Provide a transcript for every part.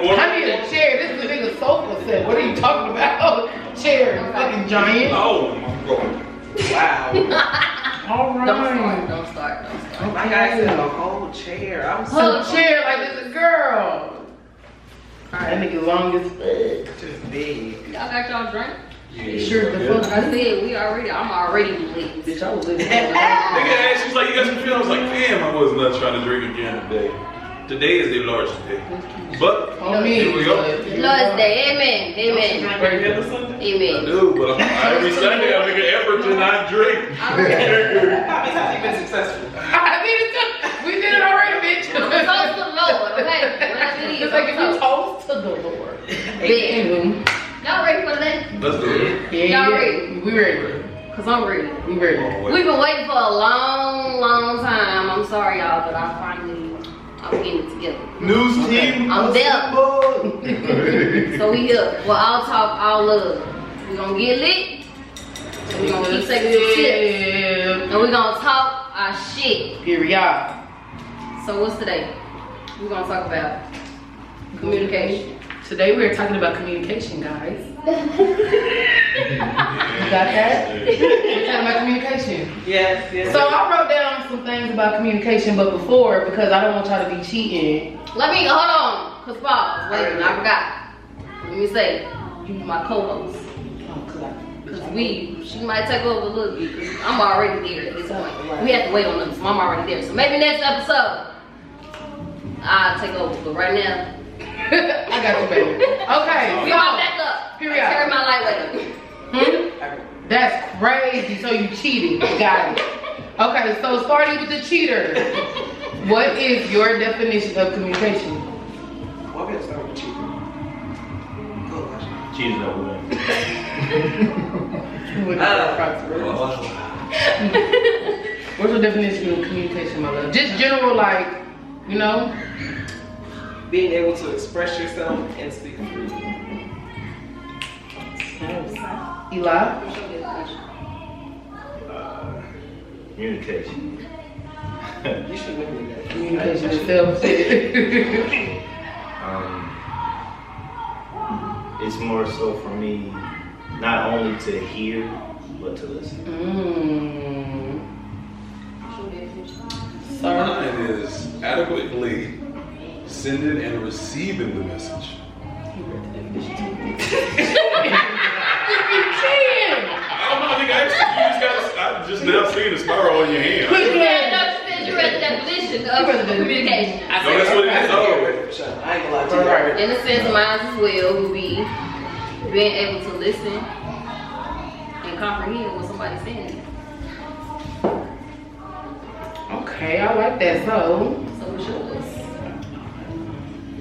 I need a chair. This is a nigga sofa set. What are you talking about? Chair, fucking giant. Oh my god. Wow. All right. Don't start. My guy said a whole chair. I was Whole chair like it's a girl. That nigga long as fuck. just big. Y'all got y'all drink? Sure the fuck. I said I'm already lit. Bitch, I was living. Nigga asked, she's like, you got some feeling? I was like, damn, I was not trying to drink again today. Today is the Lord's day. But On me. here we go. Lord's Day, amen. Amen. I Amen. do, but every Sunday I make an effort to not drink. How many times have you been successful? We did it already, bitch. Toast to the Lord, okay? Whatever it is. It's like if you toast to the Lord. Big. Y'all ready for the lesson? Let's do it. Y'all ready? We ready. Cause I'm ready. We ready. We've been waiting for a long time. I'm sorry, y'all, but I'm getting it together. News team. I'm there. So we here. Well, all talk, all love. We gonna get lit. We gonna keep taking some shit. And we gonna talk our shit. Period. So what's today? We're gonna talk about communication. Today we are talking about communication, guys. You got that? We're talking about communication. Yes. So I wrote down some things about communication, but before, because I don't want y'all to be cheating. Hold on, cause pause. Wait a minute, I forgot. Let me say, you my co-host. Cause she might take over a little bit. Cause I'm already there at this point. We have to wait on them, so I'm already there. So maybe next episode, I'll take over. But right now, I got you, baby. Okay, we so, all back up. Period. Carry my lightweight. That's crazy. So you cheated. Got it. Okay, so starting with the cheater. What is your definition of communication? Well, I'm gonna start with cheating. Go, Ashley. Cheating that What's your definition of communication, my love? Just general, like, you know? Being able to express yourself and speak freely. Eli? Communication. You should look at that. Communication itself. It's more so for me, not only to hear, but to listen. Mine is adequately sending and receiving the message. I don't know, I think I just now seen the star on your hand. You read the definition of communication. No, that's what it is. Oh. I ain't gonna lie to you. I read it. In a sense, mine as well would be being able to listen and comprehend what somebody's saying. Okay, I like that. So What's yours?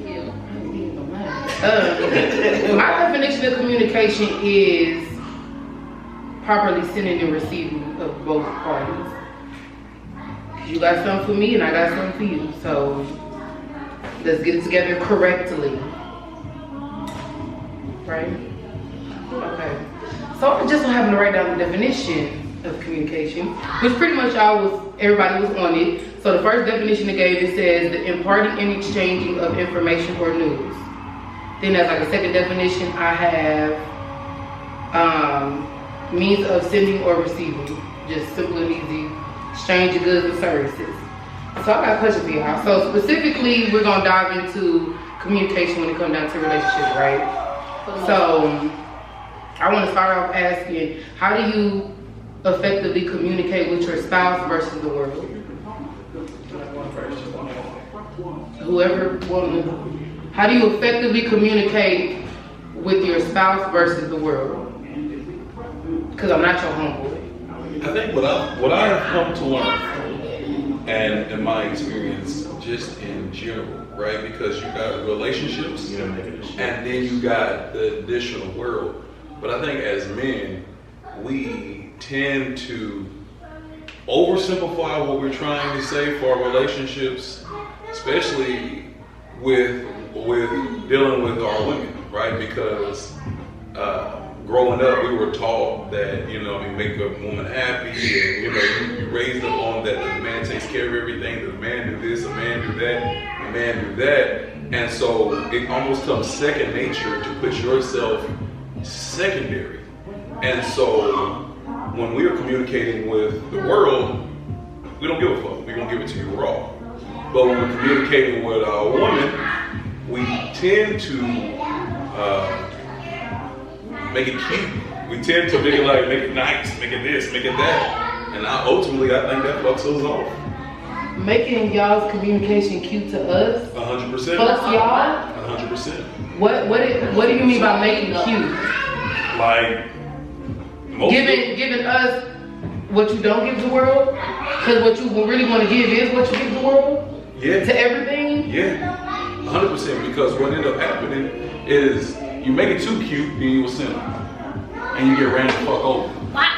Yeah. my definition of communication is properly sending and receiving of both parties. You got something for me and I got something for you. So let's get it together correctly. Right? Okay. So I just happened to write down the definition of communication, which pretty much everybody was on it. So the first definition it gave, it says the imparting and exchanging of information or news. Then as like a second definition, I have means of sending or receiving, just simple and easy, exchange of goods and services. So I got a question for y'all. So specifically, we're gonna dive into communication when it comes down to relationships, right? So I want to start off asking, how do you effectively communicate with your spouse versus the world? Whoever wants. How do you effectively communicate with your spouse versus the world? Because I'm not your homeboy. I think what I've come to learn, and in my experience, just in general, right? Because you got relationships, and then you got the additional world. But I think as men, we tend to oversimplify what we're trying to say for our relationships, especially with dealing with our women, right? Because growing up, we were taught that, you make a woman happy, and you raised them on that the man takes care of everything, that the man do this, the man do that, and man do that. And so it almost comes second nature to put yourself secondary. And so when we are communicating with the world, we don't give a fuck. We're gonna give it to you raw. But when we're communicating with a woman, we tend to make it cute. We tend to make it like, make it nice, make it this, make it that. And ultimately, I think that fucks us off. Making y'all's communication cute to us. 100%. Plus y'all. 100%. What do you mean by making cute? Like giving us what you don't give the world? Because what you really want to give is what you give the world? Yeah. To everything? Yeah. 100%. Because what ended up happening is you make it too cute, then you a simp. And you get ran the fuck over.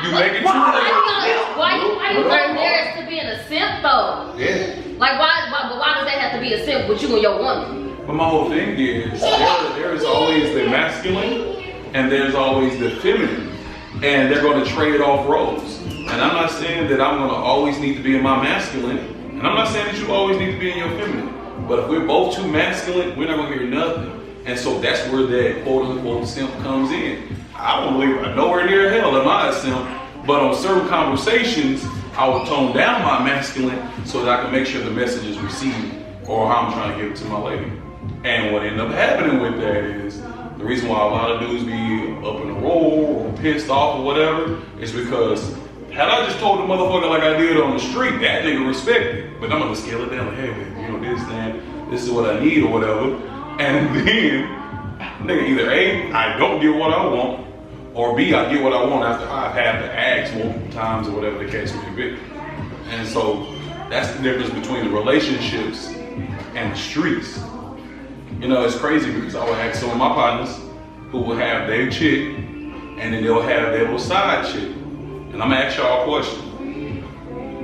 You make it too Why you embarrassed to being a simp though? Yeah. Like why does that have to be a simp with you and your woman? But my whole thing is there is always the masculine and there's always the feminine. And they're going to trade off roles. And I'm not saying that I'm going to always need to be in my masculine. And I'm not saying that you always need to be in your feminine. But if we're both too masculine, we're not going to hear nothing. And so that's where that quote unquote simp comes in. I don't believe nowhere near hell am I a simp. But on certain conversations, I will tone down my masculine so that I can make sure the message is received or how I'm trying to give it to my lady. And what ended up happening with that is the reason why a lot of dudes be up in a roll or pissed off or whatever is because had I just told the motherfucker like I did on the street, that nigga respect it. But I'm gonna scale it down like, hey, man, this is what I need or whatever. And then, nigga, either A, I don't get what I want, or B, I get what I want after I've had to ask multiple times or whatever the case may be. And so that's the difference between the relationships and the streets. You know, it's crazy because I would ask some of my partners who will have their chick and then they'll have their little side chick. And I'm gonna ask y'all a question.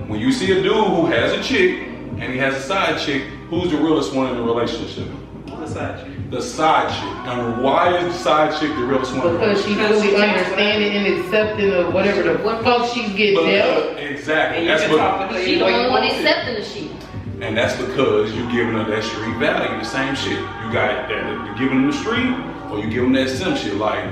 When you see a dude who has a chick and he has a side chick, who's the realest one in the relationship? The side chick. The side chick. And why is the side chick the realest one? Because she's really understanding and accepting of whatever the fuck she's getting dealt. Exactly. That's what She the only one accepting the shit. And that's because you're giving her that street value, the same shit. You got that, you're giving them the street, or you give them that sim shit. Like,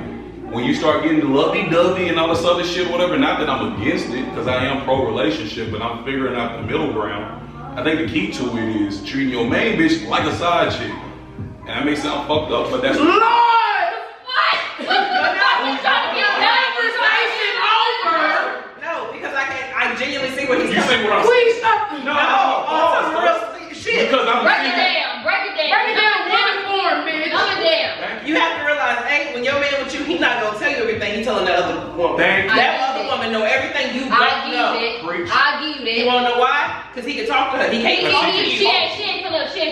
when you start getting the lovey-dovey and all this other shit, whatever, not that I'm against it, because I am pro-relationship, but I'm figuring out the middle ground. I think the key to it is treating your main bitch like a side chick. And that may sound fucked up, but that's... Lord! What? No, because I genuinely see what he's You see what I'm saying? Please stop me. No, some real shit. Because I'm Break it down. Break it down one form, bitch. Dumb it down. You have to realize, hey, when your man with you, he's not gonna tell you everything. He's telling that other woman. Thank you. That other woman know everything you I'll don't give know. it. Preach. I'll give it. You wanna know why? Because he can talk to her. He can't talk to She you. ain't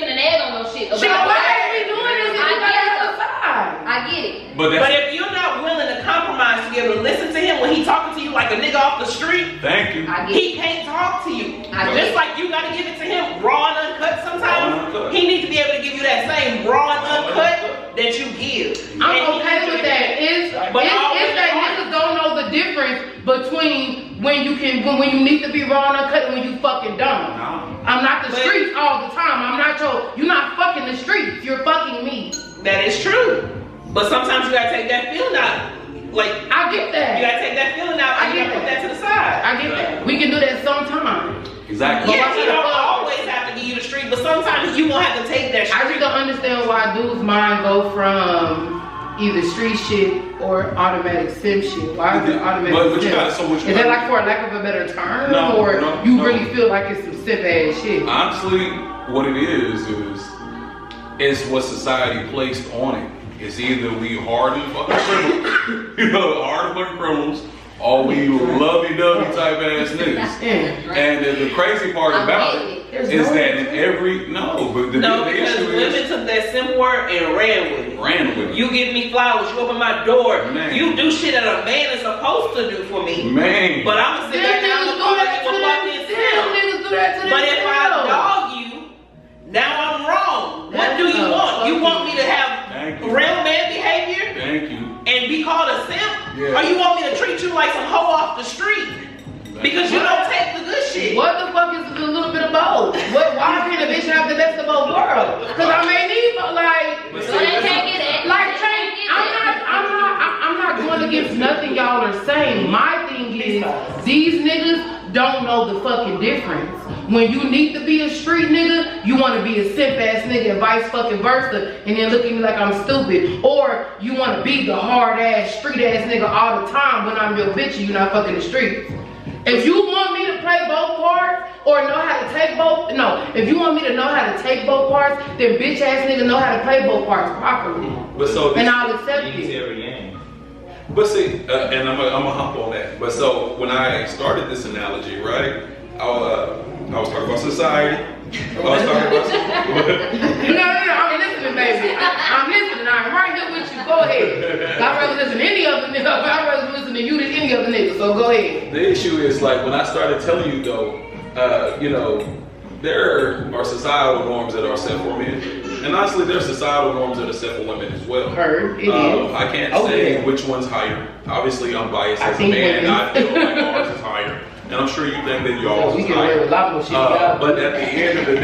finna nag on no shit. Shit, why are we doing this if you gotta have a side? I get it. But But that's... if you're not willing to compromise to be able to listen to him when he talking to you like a nigga off the street, Thank you. I get it. he can't talk to you. I get Just it. like you gotta give it to him raw and uncut sometimes. Raw and uncut. He needs to be able to give you that same raw and uncut that you give. And I'm he okay needs with to- that. It's that niggas don't know the difference between when you need to be raw and uncut and when you fucking don't. No. I'm not the But- streets all the time. You're not fucking the streets. You're fucking me. That is true. But sometimes you gotta take that feeling out. Like, I get you that. gotta take that feeling out I and you get gotta put that. that to the side. I get that. We can do that sometime. Exactly. Yeah, he don't always have to give you the street, but sometimes you won't have to take that I street. just don't understand why dudes' mind go from either street shit or automatic sim shit. Why is it automatic But you sim? got so much. Is that like for lack of a better term? No, or no, you no. really feel like it's some simp ass shit? Honestly, what it is what society placed on it. It's either we hardened fucking criminals, hard fucking criminals, or we lovey-dovey type ass niggas. Yeah. And the crazy part about it There's is no that in difference. every but the No, because issue women is took that simple word and ran with it. ran with it. You give me flowers, you open my door, Man. you do shit that a man is supposed to do for me. Man. But I'm gonna sit back down Niggas and do call that you to a fucking them. simp. Niggas do that to But if I themselves. dog you, now I'm wrong. What do you want? You want me to have Thank you. real man behavior Thank you. and be called a simp? Yeah. Or you want me to treat you like some hoe off the street? Because you don't take the good shit. What the fuck is a little bit of both? Why can't a bitch have the best of both worlds? know the fucking difference. When you need to be a street nigga, you want to be a simp ass nigga and vice fucking versa, and then look at me like I'm stupid. Or you want to be the hard ass street ass nigga all the time when I'm your bitch and you not fucking the streets. If you want me to play both parts or know how to take both, if you want me to know how to take both parts, then bitch ass nigga know how to play both parts properly. But so and I'll accept it. Every game. But see, and I'm gonna hop on that. But so when I started this analogy, right? I was talking about society. I was talking about. No, I'm listening, baby. I'm listening. I'm right here with you. Go ahead. I'd rather listen to any other nigga. I'd rather listen to you than any other nigga. So go ahead. The issue is like when I started telling you though, there are societal norms that are set for men, and honestly, there's societal norms that are set for women as well. Heard. It is. I can't say which one's higher. Obviously, I'm biased as a man, and I feel like ours is higher. And I'm sure you think that y'all we is can wear higher. a lot more shit. But at the end of the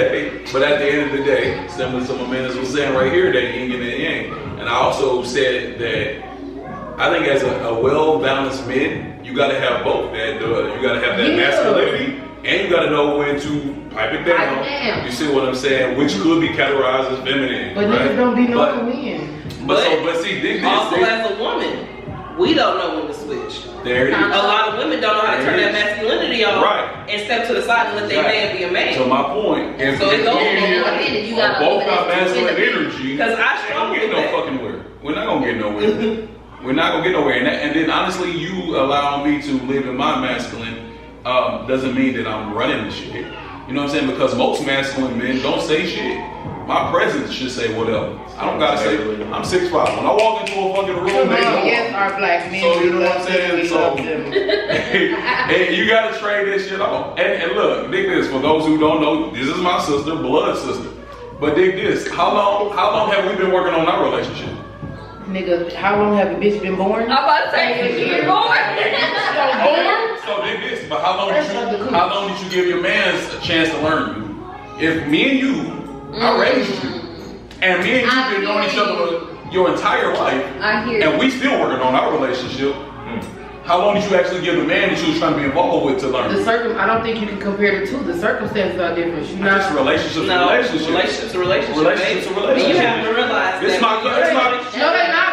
day, similar to my man was saying right here, that yin and yang. And I also said that I think as a well-balanced man, you gotta have both. That you gotta have that masculinity, and you gotta know when to pipe it down. You see what I'm saying? Which could be categorized as feminine. But right? niggas don't be knowing when. But see, this also as a woman, we don't know when to switch. There it is. A lot of women don't know how to turn that masculinity on and step to the side and let their man be a man. So my point, if so it goes you got both got masculine energy, because I struggle with that. Fucking where. We're not gonna get nowhere. We're not gonna get nowhere. And then honestly, you allowing me to live in my masculine doesn't mean that I'm running the shit. You know what I'm saying? Because most masculine men don't say shit. My presence should say whatever. I don't gotta say. I'm 6'5". When I walk into a fucking room, they know. Yes, our black men. So you know what I'm saying? We love them. And you gotta trade this shit off. And look, dig this. For those who don't know, this is my sister, blood sister. But dig this. How long have we been working on our relationship? Nigga, how long have a bitch been born? I'm about to say, you been born. So dig this. But how long did you give your man a chance to learn you? If me and you, I raised you, and me and you have been knowing each other your entire life, and we still working on our relationship. How long did you actually give the man that you was trying to be involved with to learn? I don't think you can compare the two. The circumstances are different. You're not just relationships to relationships. Relationships to relationships. Relationships to relationships. And you have to realize it's not. No, they're not.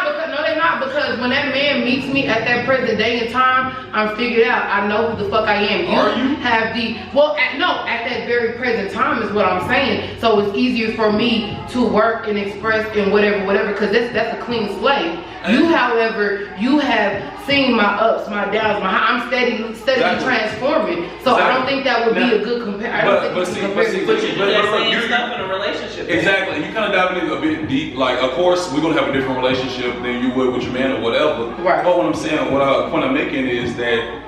Because when that man meets me at that present day and time, I'm figured out. I know who the fuck I am. You have at that very present time is what I'm saying. So it's easier for me to work and express and whatever, because that's a clean slate. You, however, you have seen my ups, my downs, I'm steadily transforming. So I don't think that would be a good comparison. But you do that same stuff in a relationship. Exactly. You kind of diving in a bit deep. Like, of course, we're gonna have a different relationship than you would with your man or whatever. Right. But what I'm saying, point I'm making is that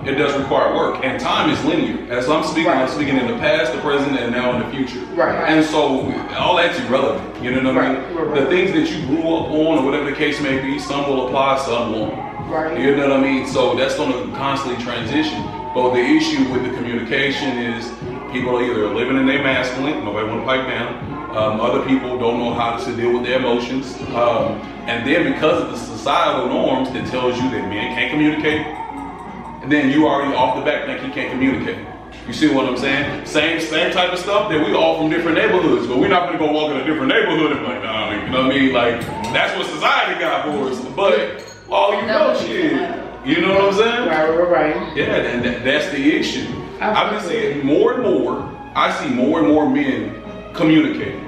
it does require work, and time is linear. As I'm speaking, I'm speaking in the past, the present, and now in the future. Right. And so all that's irrelevant. You know what I mean? Right. The things that you grew up on, or whatever the case may be, some will apply, some won't. Right. You know what I mean? So that's going to constantly transition. But the issue with the communication is people are either living in their masculine, nobody want to pipe down. Other people don't know how to deal with their emotions. And then because of the societal norms that tells you that men can't communicate, and then you already off the back think he can't communicate. You see what I'm saying? Same type of stuff that we all from different neighborhoods, but we're not gonna go walk in a different neighborhood and be like, nah, you know what I mean? Like, that's what society got for us. But all you know shit. You know what I'm saying? Right. Yeah, and that's the issue. I've been seeing more and more, I see more and more men communicating.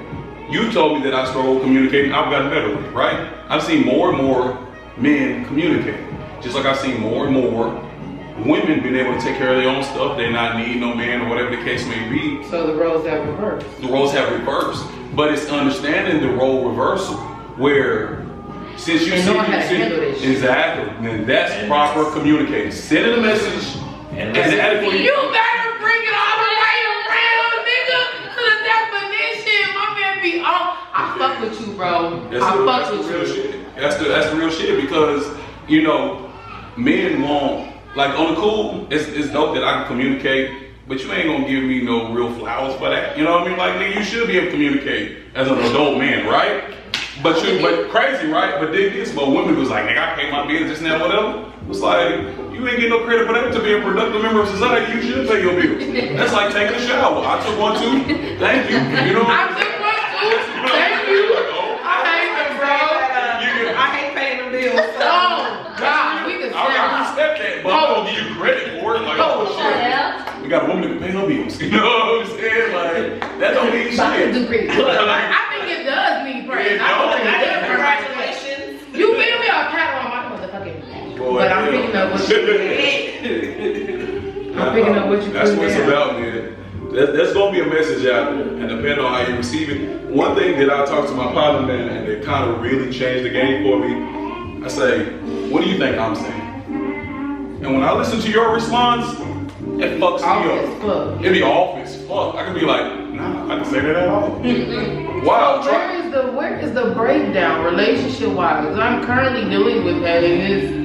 You told me that I struggle communicating, I've gotten better with it, right? I've seen more and more men communicating. Just like I've seen more and more women being able to take care of their own stuff. They're not needing no man or whatever the case may be. So the roles have reversed. The roles have reversed. But it's understanding the role reversal where since you see exactly, then that's proper communicating. Sending a message and adequately. You better bring it all the way around, nigga, to the definition. My man be on. I fuck with you, bro. I fuck with you. That's the real shit because, you know, men won't, like on the cool, it's dope that I can communicate, but you ain't gonna give me no real flowers for that. You know what I mean? Like, nigga, you should be able to communicate as an adult man, right? But crazy, right? But dig this, but women was like, nigga, I pay my bills, this and that, whatever. It's like, you ain't getting no credit for that. To be a productive member of society, you should pay your bills. That's like taking a shower. I took one too. Thank you. You know. I took one too. Thank you. I hate them, bro. I hate paying them bills. Oh God, we can I respect that, but I'm gonna give you credit for it. Like, oh shit. We got a woman that can pay her bills. You know what I'm saying? Like, that don't mean shit. I do pretty good. I think it does mean praise. Congratulations. You feel me? I'll pat on my motherfucking. Boy, but I'm picking up what you I'm picking up what you That's what it's about, man. That's gonna be a message out there, and depending on how you receive it. One thing that I talk to my partner, man, and it kind of really changed the game for me. I say, what do you think I'm saying? And when I listen to your response, it fucks me up. It be off as fuck. I can be like, nah, I can say that at all. Wow. So where is the breakdown relationship wise? I'm currently dealing with that, and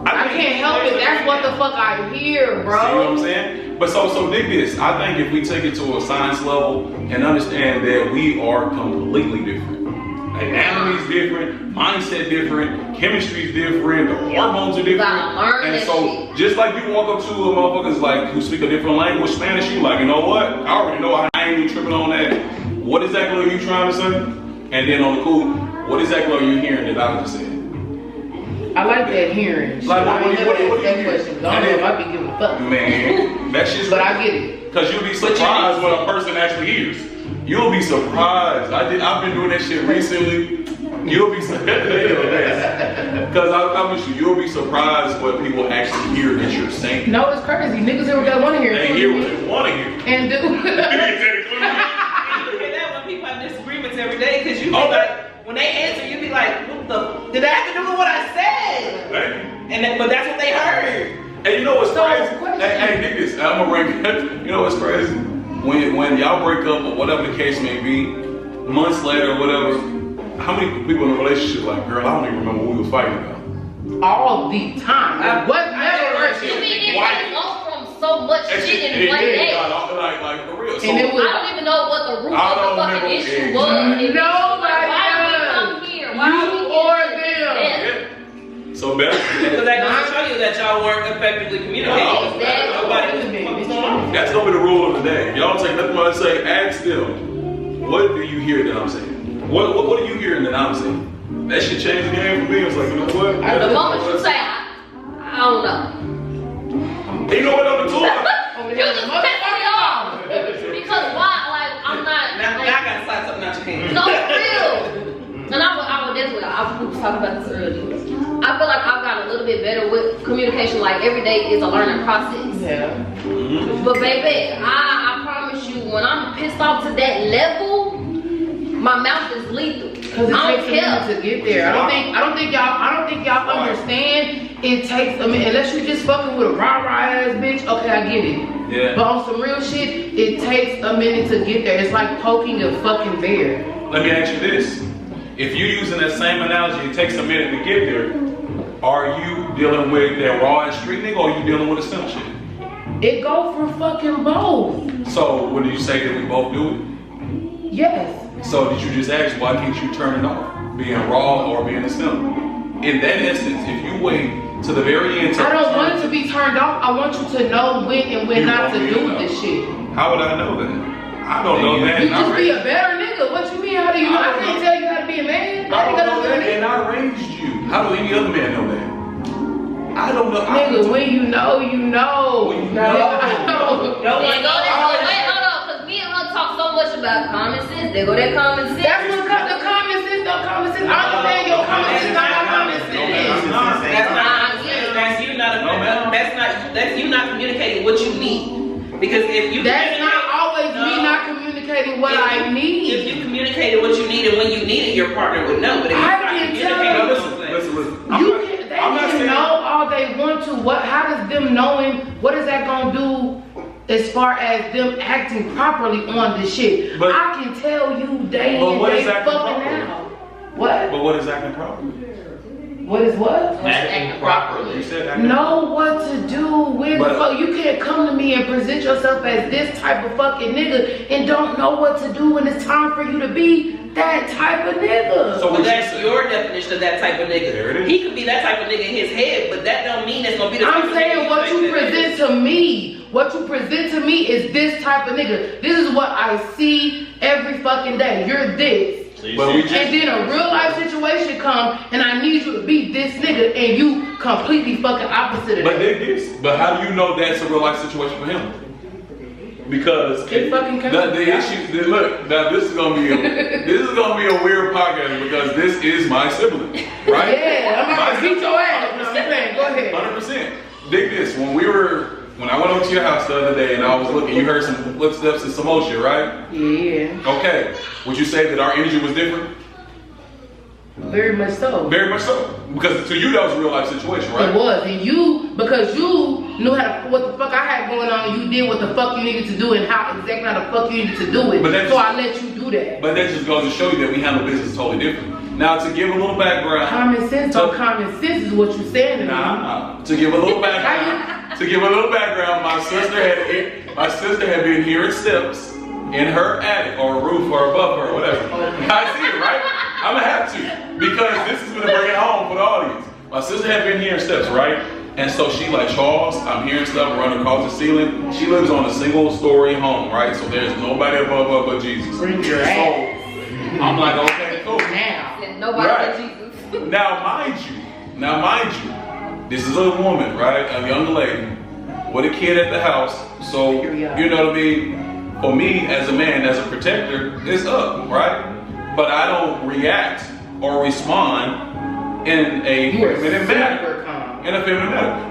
I can't help it. That's what the fuck I hear, bro. See what I'm saying? But so dig this. I think if we take it to a science level and understand that we are completely different. Like, anatomy's different, mindset different, chemistry's different, the hormones are different. And so just like you walk up to a motherfuckers like who speak a different language, Spanish, you like, you know what? I already know I ain't even tripping on that. What exactly are you trying to say? And then on the cool, what exactly are you hearing that I just said? I like that hearing. Like, what do you question? I don't know if I be giving a fuck. Man, that shit's but I get it. Because you'll be surprised what a person actually hears. You'll be surprised. I've been doing that shit recently. You'll be surprised. Because I promise you'll be surprised what people actually hear that you're saying. No, it's crazy. Niggas hear what they want to hear. They hear what they want to hear. And do. You hear that when people have disagreements every day, because you be like, when they answer, you be like, what the, did that have to do with what I said? Right. But that's what they heard. And you know what's crazy? Hey, dig this. I'm gonna bring. You know what's crazy? When y'all break up or whatever the case may be, months later or whatever, how many people in a relationship like, girl, I don't even remember what we were fighting about? All the time. What never You mean it go from so much shit in one day? Like for real. So, and it was, I don't even know what the root of the fucking issue was. Nobody why do we come here? Why you or them. So better. Because that goes to show you that y'all weren't effectively communicating. That's gonna be the rule of the day. Y'all take nothing but say, ask them, what do you hear that I'm saying? What are you hearing that I'm saying? That should change the game for me. It's like, you know what? The moment you say, I don't know. You know what I'm doing? You just piss me off. Because why? Like, I'm not. Now I gotta slide something out your hand. No, for real. And I would definitely, we was talking about this earlier. I feel like I've gotten a little bit better with communication. Like, every day is a learning process. Yeah. But baby, I promise you, when I'm pissed off to that level, my mouth is lethal. Because it takes a minute to get there. I don't think y'all understand. It takes a minute, unless you just fucking with a rah-rah ass bitch. Okay, I get it. Yeah. But on some real shit, it takes a minute to get there. It's like poking a fucking bear. Let me ask you this. If you're using that same analogy, it takes a minute to get there. Are you dealing with that raw and street nigga, or are you dealing with a simp shit? It go for fucking both. So, what did you say that we both do it? Yes. So, did you just ask, why can't you turn it off? Being raw or being a simp? In that instance, if you wait to the very end to I don't want it to be turned off. I want you to know when and when not to do this shit. How would I know that? I don't know that. You just be a better nigga. What you mean? How do you know? I can't tell you how to be a man. I don't know that, and I raised you. How do any other man know that? I don't know. Nigga, when you know, you know. When you know. Wait, hold on, because me and her talk so much about common sense. There go that common sense. That's what the common sense, the common sense. I understand your common sense, not my common sense. That's you not communicating what you need. Because if you that's not always me not communicating what I need. If you communicated what you need and when you need it, your partner would know. But if I can tell. Listen. They can know all they want to. How does them knowing, what is that gonna do as far as them acting properly on this shit? But, I can tell you day in day fucking out. What? But what is acting properly? What is what? acting properly. You said acting know what to do. Where the fuck? You can't come to me and present yourself as this type of fucking nigga and don't know what to do when it's time for you to be that type of nigga. So But that's your definition of that type of nigga. There it is. He could be that type of nigga in his head, but that don't mean it's gonna be the type I'm of saying nigga what you think that present to me. What you present to me is this type of nigga. This is what I see every fucking day. You're this. But we just, And then a real life situation come and I need you to be this nigga and you completely fucking opposite of but that. dig this. But how do you know that's a real life situation for him? Because It fucking comes. the issue. Look, now this is gonna be a weird podcast because this is my sibling, right? Yeah, I'm gonna beat your ass. No, I'm saying, go ahead. 100%. Dig this. When I went over to your house the other day and I was looking, you heard some footsteps and some motion, right? Yeah, Okay. Would you say that our energy was different? very much so. Very much so. Because to you that was a real life situation, right? It was, and because you knew what the fuck I had going on, you did what the fuck you needed to do and exactly how the fuck you needed to do it. So I let you do that. But that just goes to show you that we handle business totally different. Now to give a little background. Common sense is what you saying to me. Nah. To give a little background. My sister had been hearing steps in her attic or roof or above her or whatever. I see it, right? I'm gonna have to because this is gonna bring it home for the audience. My sister had been hearing steps, right? And so she like, Charles, I'm hearing stuff running across the ceiling. She lives on a single story home, right? So there's nobody above her but Jesus. Bring your So ass. I'm like, okay, cool. Now. And nobody but Jesus. Now mind you, this is a woman, right? A young lady with a kid at the house. So you know what I mean? For me as a man, as a protector, it's up, right? But I don't react or respond in a feminine manner.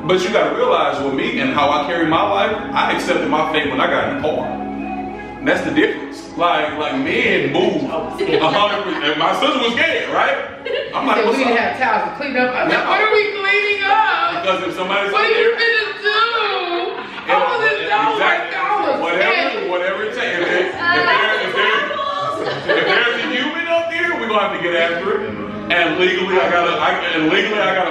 But you gotta realize with me and how I carry my life, I accepted my fate when I got in the car. And that's the difference. Like men move 100%. And my sister was scared, right? I'm like, we didn't have towels to clean up. I'm like, what are we cleaning up? Because if somebody's What are you finna do? I was done like I was whatever it takes. If there's a human up there, we're gonna have to get after it. And legally, I gotta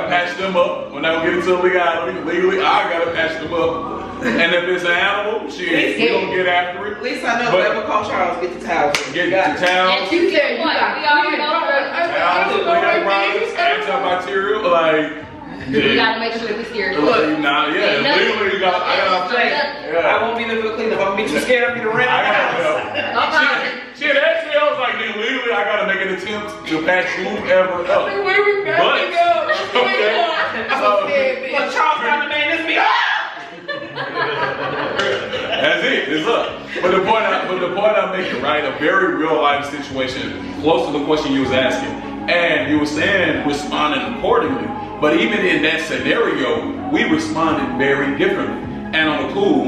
patch them up. We're not gonna get into legality. Legally, I gotta patch them up. And if it's an animal, we gonna get after it. At least I know never call Charles, get the towels. Get the towels. And you said you got antibacterial, like. We gotta make sure we steer. Legally, I won't be there for the cleanup. I'm gonna be too scared. I'm gonna rent out the house. Shit, actually, I was like, dude, legally, I gotta make an attempt to patch whoever up. Where we backing up? But Charles got the man, this be That's it. It's up. But the point I'm making, right? A very real life situation, close to the question you was asking, and you were saying responding accordingly. But even in that scenario, we responded very differently. And on the cool,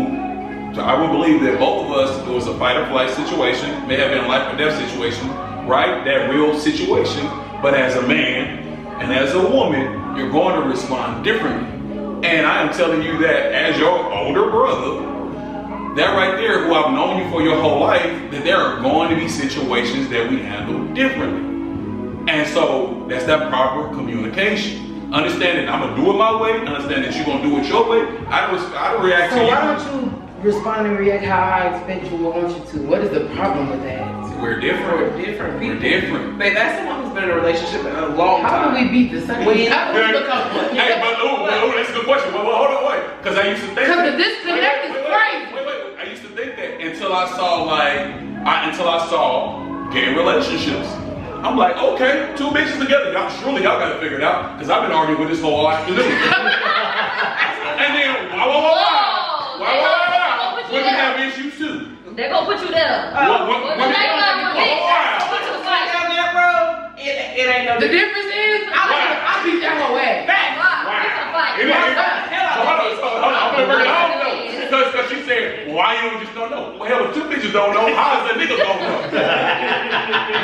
so I would believe that both of us, it was a fight or flight situation, may have been a life or death situation, right? That real situation. But as a man and as a woman, you're going to respond differently. And I am telling you that as your older brother, that right there, who I've known you for your whole life, that there are going to be situations that we handle differently. And so that's that proper communication. Understanding I'm gonna do it my way, understand that you're gonna do it your way. I react to you. So why don't you respond and react how I expect you or want you to? What is the problem with that? We're different. We're different people. We're different. Babe, that's someone who's been in a relationship in a long How time. do we beat the same? How do we become one? Hey, but that's a good question. Well, hold on, wait. Because I used to think Because the disconnect is crazy. Wait. I used to think that until I saw gay relationships. I'm like, okay, two bitches together. Y'all got to figure it out. Because I've been arguing with this whole afternoon. And then, why? Women have issues too. They're gonna put you there. It ain't no The difference is, I beat that whole ass. I'm gonna bring it home though. Because she said, why you just don't know? Well, hell, if two bitches don't know, how is that nigga gonna know?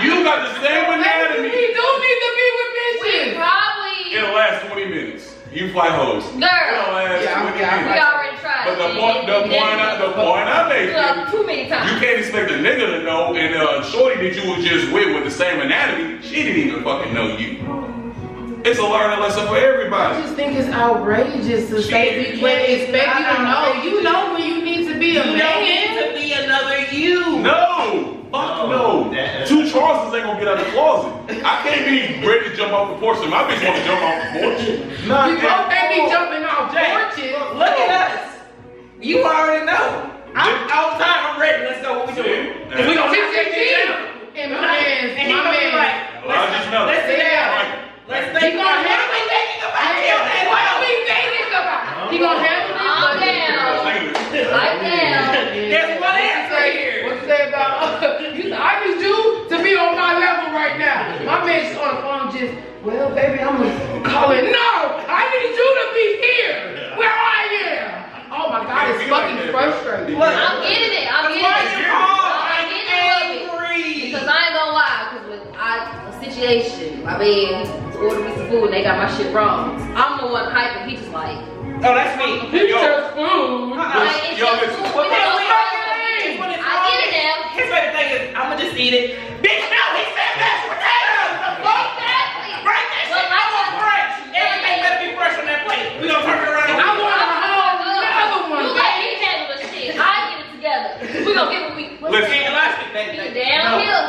You got the same anatomy. We do need to be with bitches. Probably. In the last 20 minutes, you fly hoes. Girl. In the last 20 We minutes. already tried. But the point I made, too many times. you can't expect a nigga to know, and shorty that you was just with the same anatomy, she didn't even fucking know you. It's a learning lesson for everybody. I just think it's outrageous to say we expect you to know. You know when you need to be a man. You don't need to be another you. No, fuck no. Two Charleses ain't gonna get out of the closet. I can't be ready to jump off the porch and my bitch wanna jump off the porch. Nah, You both can't be jumping off porches. Look at us. You already know. All the time, I'm ready. Let's go. What we doing? Cause we gonna have that shit down. And my man, Like, let's sit down. Let's think about it. What are we thinking about? What are we thinking about? He gonna handle this? Calm down. Right down. There's one answer here. What you say about? You said, I need you to be on my level right now. My man's on the phone just, well, baby, I'm gonna call it. No, I need you to be here where I am. Oh my God, it's fucking frustrating. Look, I'm getting it. I'm getting it. I'm getting it. Because I ain't gonna lie, because with a situation, my man ordered me some food and they got my shit wrong. I'm the one hyping. He just like, Oh, that's me. It's just food. like, it's Yo, just listen. food. I get it now. His favorite thing is, I'ma just eat it. Bitch, no, he said mashed potatoes. Exactly. Break that shit. I want fresh. Everything better be fresh on that plate. We gonna turn it around. I want a whole another one. You let me handle the shit. I get it together. We gonna get what we. Listen, elastic, baby. Down here.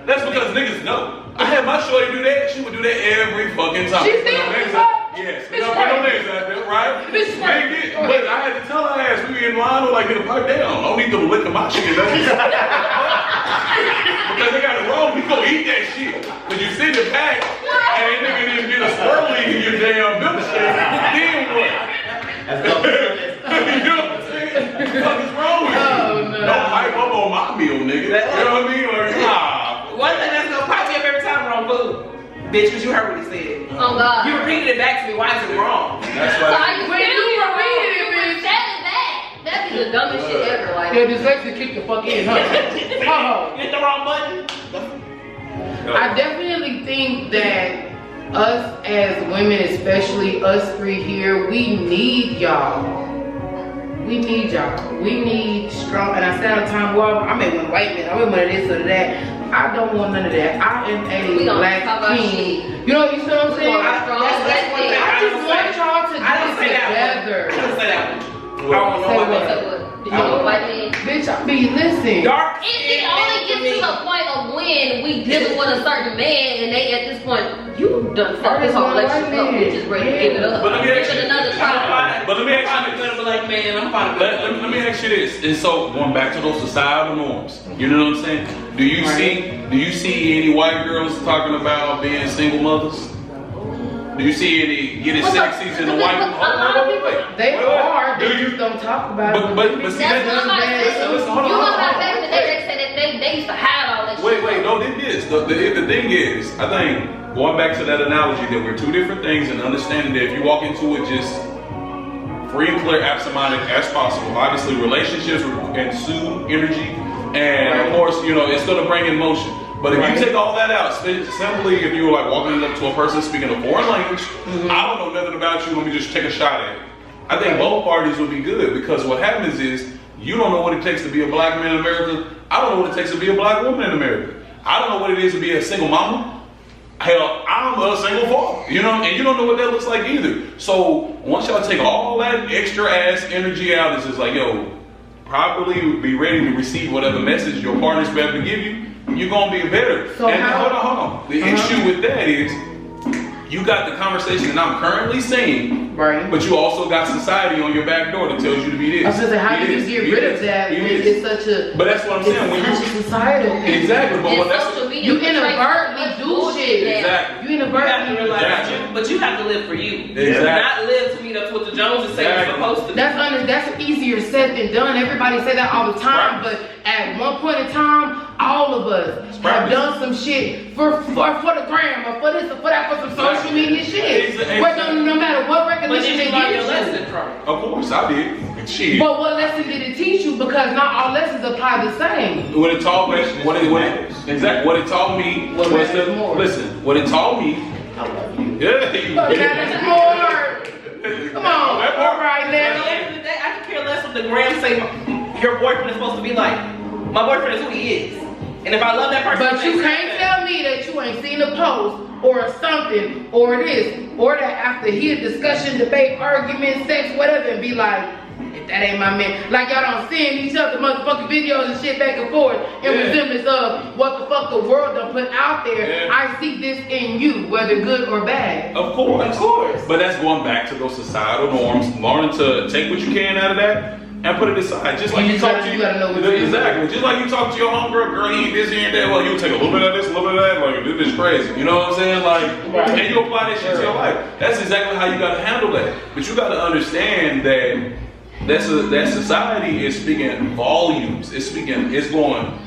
That's because niggas know. I had my shorty do that. She would do that every fucking time. She did? Yes. We don't put no names out there, right? Bitch, right. But I had to tell her ass, we be in line, like, get a pipe down. Don't need them licking my shit. Because they got it wrong, we gonna eat that shit. When you sit in the back, and that nigga didn't get a swirly in your damn milkshake, then what? You know what I'm saying? What the fuck is wrong with you? Oh, no. Don't hype up on my meal, nigga. You know what I mean? Like, nah. One thing that's gonna pop me up every time we're on food. Bitch, because you heard what he said. Oh God. You repeated it back to me. Why is it wrong? That's So why. you When you repeated it, bitch. said it back. That'd be the dumbest shit ever. Like, Yeah, dyslexia kick the fuck in, huh? You hit the wrong button. I definitely think that us as women, especially us three here, we need y'all. We need y'all. We need strong. And I said all the time, well, I'm in one white man. I'm in one of this or that. I don't want none of that. I am We a gonna black talk about king. shit. You know what I'm saying? That's one thing I just don't want say. y'all to I don't do say it that one. together. I don't say that one. I Well, don't know say what what? that. so what? Did you know white man? Bitch, I mean, listen. Dark. It only gets to the point of when we dealing with a certain man and they at this point, you done fucked this whole relationship up. We just ready to give it up. But let me ask you Give it another this. try. But let me ask you I'm this. a black man. I'm fine. Let me ask you this. And so going back to those societal norms, you know what I'm saying? Do you see any white girls talking about being single mothers? Do you see any getting sexies in the white? They Wait. are. Do They you? just don't talk about it. But see, That's that's what I'm about to say. listen, hold on, You know hold on, how hold on. back in the day they said that they used to hide all that shit. Wait, no, this. The thing is, I think, going back to that analogy that we're two different things and understanding that if you walk into it just free and clear, absent-minded as possible, obviously relationships ensue energy, and of course, you know, it's gonna bring emotion. But if you take all that out, simply if you were like walking up to a person speaking a foreign language, I don't know nothing about you, let me just take a shot at it. I think both parties will be good because what happens is, you don't know what it takes to be a black man in America. I don't know what it takes to be a black woman in America. I don't know what it is to be a single mama. Hell, I'm a single father, you know, and you don't know what that looks like either. So once y'all take all that extra ass energy out, it's just like, yo, properly be ready to receive whatever message your partner's about to give you. You're gonna be better. So and how- hold on. The issue with that is you got the conversation that I'm currently saying, Right. but you also got society on your back door that tells you to be this. I was gonna say, how do you get rid of that when it's such a But that's what I'm saying. When it's such a societal thing? exactly, but And what that's social media You portrays inadvertently much do bullshit shit. now. exactly. You You have to inadvertently realize that Exactly. but you have to live for you. Exactly. Not live to meet up to what the Joneses say you're supposed to. That's easier said than done. Everybody say that all the time, but at one point in time, all of us have done some shit for the gram or for this or for that, for some social media shit. Exactly. But no matter what But recognition did they you learn your give lesson you. from it? Of course, I did. Shit. But what lesson did it teach you? Because not all lessons apply the same. What it taught me, what it taught me What was matters more? listen. What it taught me. I love you. Yeah. But matters more. Come on, That all part. right At the now. end of the day, I could care less what the gram say your boyfriend is supposed to be like. My boyfriend is who he is. And if I love that person, But you can't tell me that you ain't seen a post or something or this or that after hear discussion, debate, argument, sex, whatever, and be like, if man. That ain't my man. Like y'all don't send each other motherfucking videos and shit back and forth in resemblance of what the fuck the world done put out there. I see this in you, whether good or bad. Of course. But that's going back to those societal norms, learning to take what you can out of that and put it aside. Just like you talk to exactly. Just like you talk to your homegirl, girl, he ain't this, he ain't that. Well, you take a little bit of this, a little bit of that. Like, this is crazy. You know what I'm saying? Like, and you apply that shit to your life. That's exactly how you got to handle that. But you got to understand that society is speaking volumes. It's going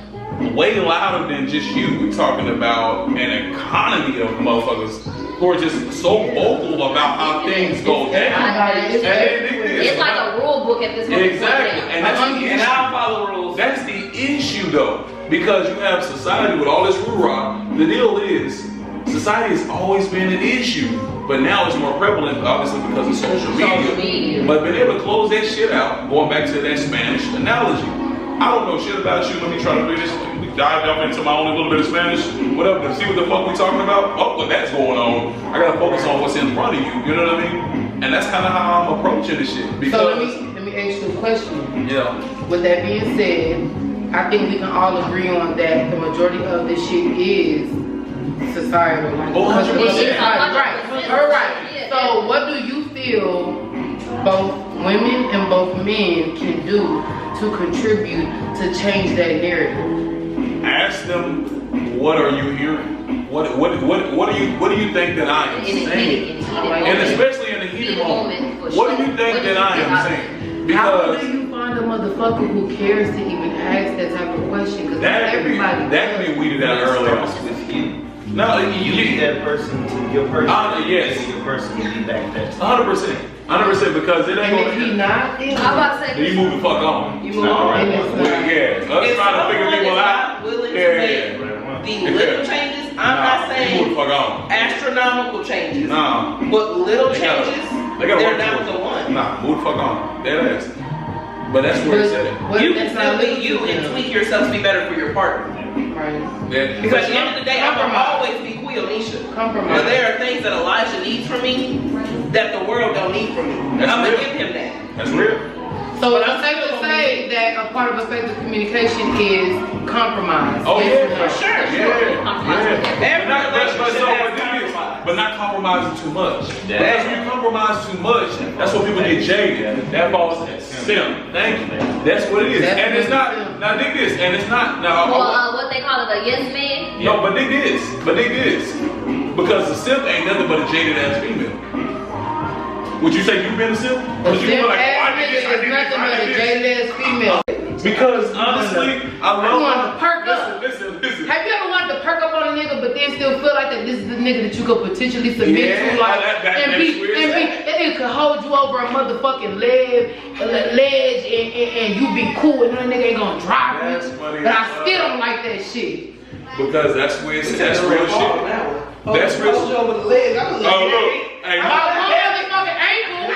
way louder than just you. We're talking about an economy of motherfuckers who are just so vocal about how things go down. It's like a rule book at this point. Exactly. And that's the issue. And I don't follow rules. That's the issue though. Because you have society with all this hoorah. The deal is, society has always been an issue. But now it's more prevalent, obviously, because of social media. But being able to close that shit out, going back to that Spanish analogy. I don't know shit about you. Let me try to figure this. We dive into my own little bit of Spanish. Whatever. To see what the fuck we talking about. Oh, well, that's going on. I gotta focus on what's in front of you. You know what I mean? And that's kind of how I'm approaching this shit. Because so let me ask you a question. Yeah. With that being said, I think we can all agree on that the majority of this shit is societal. Like, 100%. Right. All right. So what do you feel both women and both men can do to contribute to change that narrative? Ask them, what are you hearing? What do you think that I am saying? And especially in the heated moment, what do you think that I am saying? How do you find a motherfucker who cares to even ask that type of question? Because that can be weeded out early on. With you. No, You lead that person to your person. Yes. Your person will be back that. 100%, because it ain't and gonna. if he not, then I'm about to say Then you move the fuck on. You move on. Yeah, us trying to figure people out. Willing to make the little changes. I'm not You move the saying fuck on. astronomical changes. Nah. But little They gotta changes, work they're not towards the it. one. Nah, move the fuck on. Dead ass. But that's where it's at. You can still be you and tweak yourself to be better for your partner. Right. Yeah. Because at the end of the day, I'm gonna always be Queonisha. Compromise. But there are things that Elijah needs from me that the world don't need from me. That's I'm gonna real. give him that. That's real. So it's safe to say that a part of effective communication is compromise. Oh yeah, For sure. Every relationship has compromise. But not compromising too much. Because when you compromise too much, that's what people get jaded. That falls simp. Thank you. That's what it is. And it's not. Now dig this. And it's not. Now. what they call it, a yes man? No, but dig this. Because the simp ain't nothing but a jaded ass female. Would you say you've been a simp? Would you be like, oh, I did this, I did this, I did this? Jaded ass female. Because honestly, I want love to perk up. Listen. Have you ever wanted to perk up on a nigga, but then still feel like that this is the nigga that you could potentially submit to, like, and it could hold you over a motherfucking ledge, and you be cool, and that nigga ain't gonna drive That's me. funny But as I fuck. still don't like that shit. Because that's real shit. That's real shit. Over the leg. I was like, Oh look, hey, My motherfucking ankle.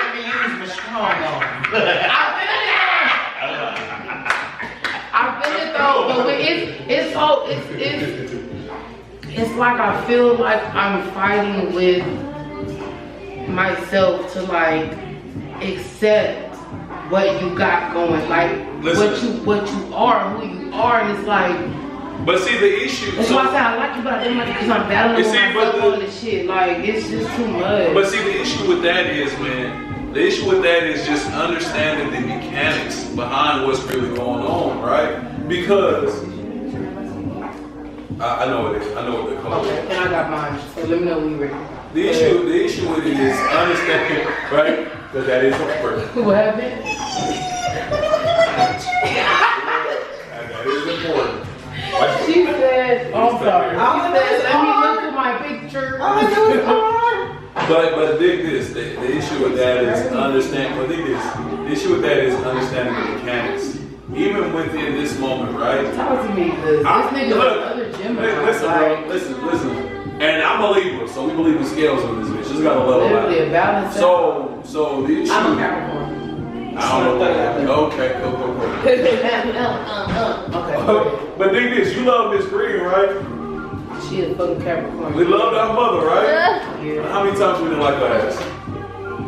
I feel it though, but it's like I feel like I'm fighting with myself to like accept what you got going, like what you are, who you are, and it's like. but see the issue. That's why I say I like you, but I don't like it because I'm battling with myself on this shit. Like it's just too much. But see the issue with that is, man, the issue with that is just understanding the mechanics behind what's really going on, right? Because I know what it is. I know what they're called. Okay, and I got mine. So let me know when you're ready. The issue with it is understanding, right? Because that is important. What happened? That is important. She said, oh, I'm sorry. She said, let me look at my picture. But dig this. The issue with that is understanding. But dig this. The issue with that is understanding the mechanics. Even within this moment, right? Talk to me, because this nigga other gym. Listen, bro. Listen. And I'm a Libra, so we believe in scales on this bitch. Just got a level out. So the issue. I'm a Capricorn. I don't know. Okay, go. Okay. But dig this. You love Miss Green, right? She is fucking Capricorn. We loved our mother, right? Yeah. How many times we didn't like her ass?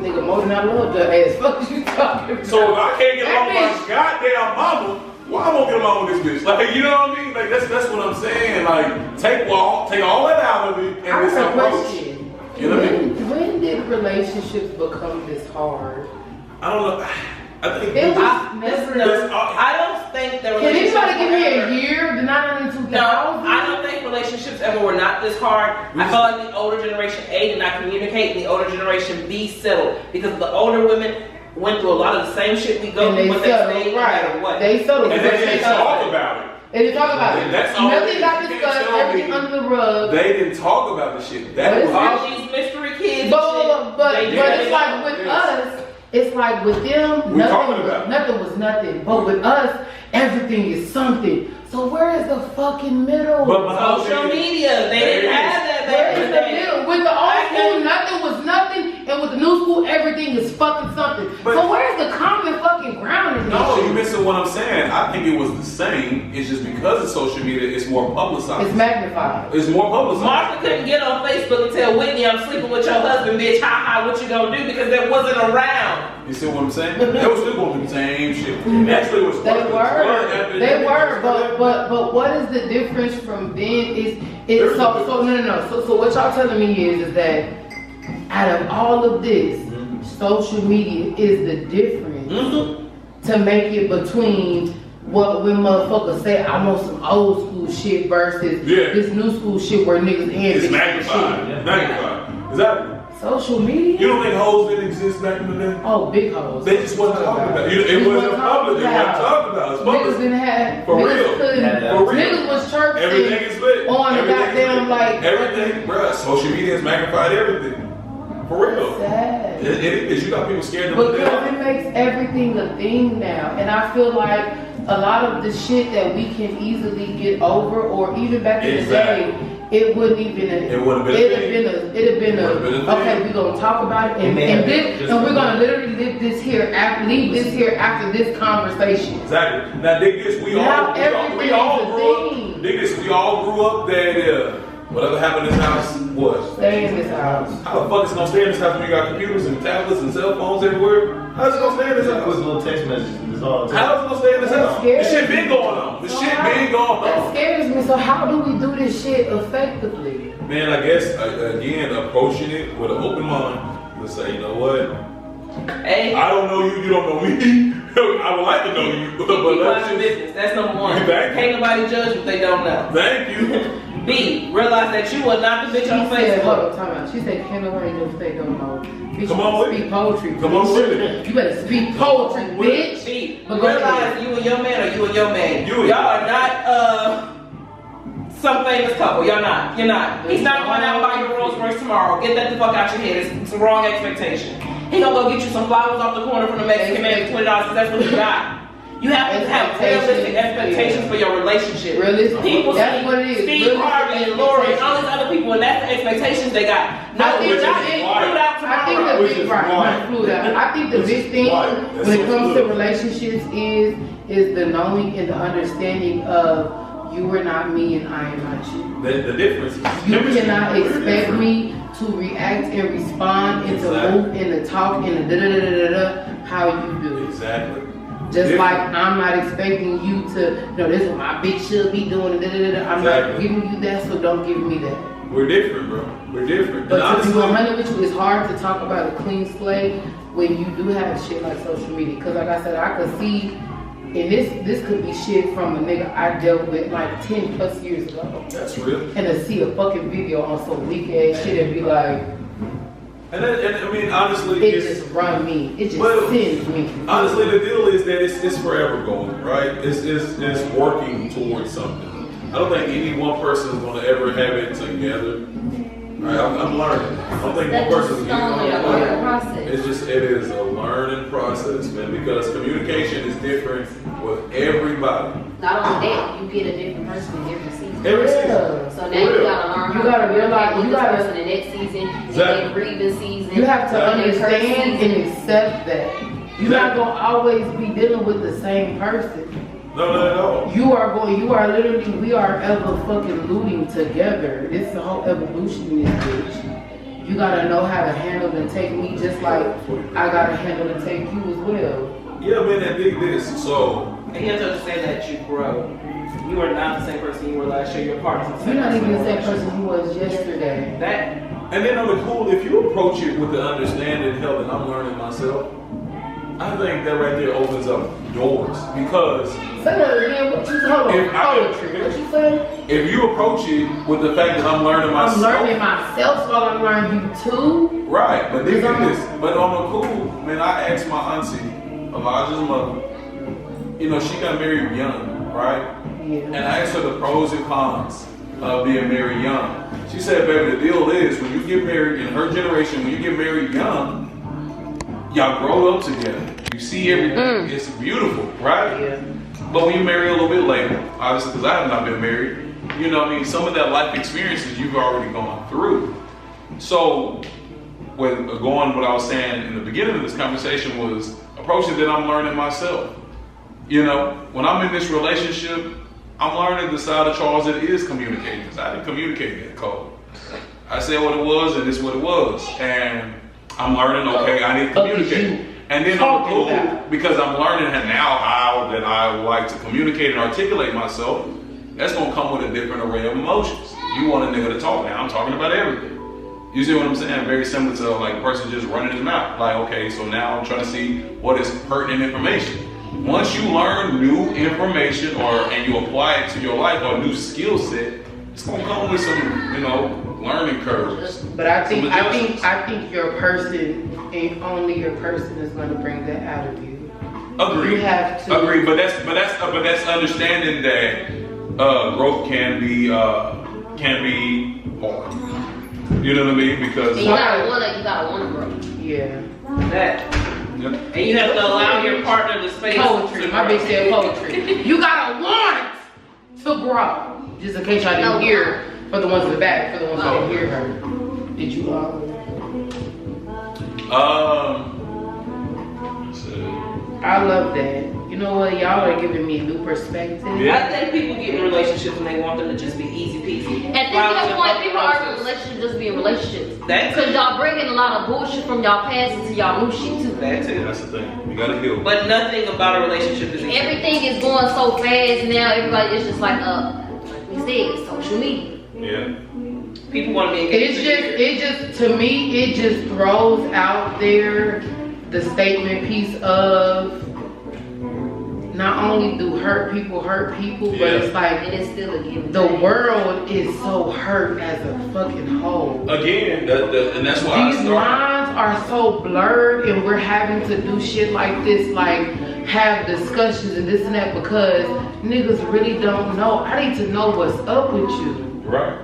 Nigga, more than I love her ass. Fuck you. So if I can't get along with my goddamn mama, why am I gonna get along with this bitch? Like, you know what I mean? Like, that's what I'm saying. Like, take all that out of it and I this have a approach. question. You know what I mean? When did relationships become this hard? I don't know. I think It was never. I don't think that Can relationships anybody give me ever- a year? The 92000? No, I don't think relationships ever were not this hard. I felt like the older generation A did not communicate, and the older generation B settled because the older women went through a lot of the same shit we go And through, they but they settled, stayed no right. matter what. They settled. and they didn't talk about it. They didn't talk about it. That's all Nothing it got is. You discussed. can't tell Everything me under the rug. They didn't talk about the shit. That But was it's All these mystery kids and But shit, it's like with us, it's like with them, We're talking about it. nothing was nothing. But with us, everything is something. So where is the fucking middle? But my whole social thing is- media, they didn't have that Where back in is the the day. middle? With the old school, nothing was nothing, and with the new school, everything is fucking something. But- So where's the common fucking ground in this No, shit? you're missing what I'm saying. I think it was the same. It's just because of social media, it's more publicized. It's magnified. It's more publicized. Martha couldn't get on Facebook and tell Whitney, I'm sleeping with your husband, bitch. Ha ha, what you gonna do? Because that wasn't around. You see what I'm saying? They were still going through the same shit. Actually, it was They worse. were, but what is the difference from then? So what y'all telling me is that out of all of this, social media is the difference to make it between what when motherfuckers say I want some old school shit versus this new school shit where niggas and It's bitches magnified. shit. Magnified. Exactly. Social media? You don't think hoes didn't exist back in the day? Oh, big hoes. They just wasn't talking about it. It wasn't public. It wasn't talked about. It's Niggas public. didn't have. For niggas real. couldn't- For real. Niggas was church Everything is lit. on the Everything is goddamn lit. like Everything, bruh. Social media has magnified everything. For real. sad. It is. You got people scared to look Because down. it makes everything a thing now. And I feel like a lot of the shit that we can easily get over, or even back in Exactly. the day, it wouldn't even. It wouldn't have been a It'd thing. have been Would've been a thing. okay, we're gonna talk about it, and we're gonna literally leave this here after this conversation. Exactly. Now, dig this. We Now all everything grew up. is a thing. Dig this. We all grew up that whatever happened in this house was. Stay in this house. How the fuck is it gonna stay in this house when you got computers and tablets and cell phones everywhere? How's it gonna stay in this Quick house? little text messages. That's all. How's it gonna stay in this That's house? scary. This shit been going on. This shit been going That on. scares me. So how do we do this shit effectively? Man, I guess again approaching it with an open mind. Let's say, you know what? Hey, I don't know you. You don't know me. I would like to know you, but keep let's mind your just. business. That's number one. Thank you. Can't nobody judge what they don't know. Thank you. B, realize that you are not the bitch on She said, hold Facebook. up, time out. She said, can't nobody know if they don't know. Bitch, Come on with speak it. poetry. Come on bitch. with it. You better speak poetry, bitch. B, But go realize ahead. you and your man or you and your man. You and Y'all are not some famous couple. Y'all not. You're not. He's not going out and buy your Rolls Royce tomorrow. Get that the fuck out your head. It's the wrong expectation. He gonna go get you some flowers off the corner from the Mexican man for $20 because that's what he got. You have to have realistic expectations for your relationship. Realistic. People That's see what it is. Steve Realistic Harvey and Lori and all expectations. these other people, and that's the expectations they got. No, I think we're not the getting big- flew out I think tomorrow. the Which big is right, why. not flew out. I think the Which big is thing why. That's when so it comes to good. relationships is the knowing and the understanding of you are not me and I am not you. The difference is You chemistry. cannot We're expect different. me to react and respond and to Exactly. move and to talk and to da-da-da-da-da how you do. Exactly. Just Different. like I'm not expecting you to, this is what my bitch should be doing. Da-da-da-da. I'm not Exactly. giving you that, so don't give me that. We're different, bro. We're different. But And to be honestly, 100 with you, it's hard to talk about a clean slate when you do have shit like social media. Cause like I said, I could see, and this could be shit from a nigga I dealt with like 10 plus years ago. that's real. And to see a fucking video on some weak ass shit and be like, And I mean, honestly, it it's, just run me. It just Well, sends me. honestly, the deal is that it's forever going, right? It's working towards something. I don't think any one person is going to ever have it together. Right? I'm learning. I don't think one That's person just is getting only a on learning it. process. It is a learning process, man, because communication is different with everybody. Not only that, you get a different person in every season. Every Yeah. season. So now you For real. gotta learn You how gotta to realize- communicate with you this gotta- person in next season, Exactly. and then grieving season. You have to and then curse understand season. and accept that. You're not gonna always be dealing with the same person. No, not at all. You are literally, we are ever fucking looting together. This is the whole evolution in this bitch. you gotta know how to handle and take me just like I gotta handle and take you as well. Yeah, man, that dig this. So And you have to understand that you grow. You are not the same person you were last year. Your partner's the same You're not person even the you were same last year. person you was yesterday. That and then on the cool, if you approach it with the understanding, hell, that I'm learning myself, I think that right there opens up doors because Say that again. What you hold on? Poetry. What you say? if you approach it with the fact that I'm learning I'm myself, learning myself, so I'm learning you too. right? But dig this. But on the cool, man, I asked my auntie, Elijah's mother. You know, she got married young, right? Yeah. And I asked her the pros and cons of being married young. She said, baby, the deal is when you get married in her generation, when you get married young, y'all grow up together. You see everything. It's beautiful, right? Yeah. But when you marry a little bit later, obviously, because I have not been married, you know what I mean? Some of that life experiences you've already gone through. So, what I was saying in the beginning of this conversation was approaching that I'm learning myself. You know, when I'm in this relationship, I'm learning the side of Charles that is communicating, because I didn't communicate that code. I said what it was, and this is what it was. And I'm learning, okay, I need to communicate. And then on the cool, because I'm learning now how that I like to communicate and articulate myself, that's going to come with a different array of emotions. You want a nigga to talk now, I'm talking about everything. You see what I'm saying? Very similar to like a person just running his mouth. Like, okay, so now I'm trying to see what is pertinent information. Once you learn new information and you apply it to your life or a new skill set, it's going to come with some, you know, learning curves. But I think your person and only your person is going to bring that out of you. Agree. You have to agree, but that's understanding that growth can be hard. You know what I mean? Because you gotta wanna grow. Yeah. That. Yep. And you have to allow your partner the space. Poetry. My bitch said poetry. You gotta want to grow. Just in case y'all didn't hear, for the ones in the back, for the ones who didn't hear her. Did you I love that. You know what? Y'all are giving me a new perspective. Yeah. I think people get in relationships and they want them to just be easy peasy. At this point, people are in relationships just being relationships. That's Because y'all bringing a lot of bullshit from y'all past into y'all new shit too. That too. That's the thing. You gotta heal. But nothing about a relationship is easy. Everything is going so fast now. Everybody is just like like we said, social media. Yeah. People want to be engaged. To me, it just throws out there the statement piece of not only do hurt people, but it's like It is still a given. the world is so hurt as a fucking whole. Again, and that's why These lines are so blurred, and we're having to do shit like this, like have discussions and this and that, because niggas really don't know. I need to know what's up with you. Right.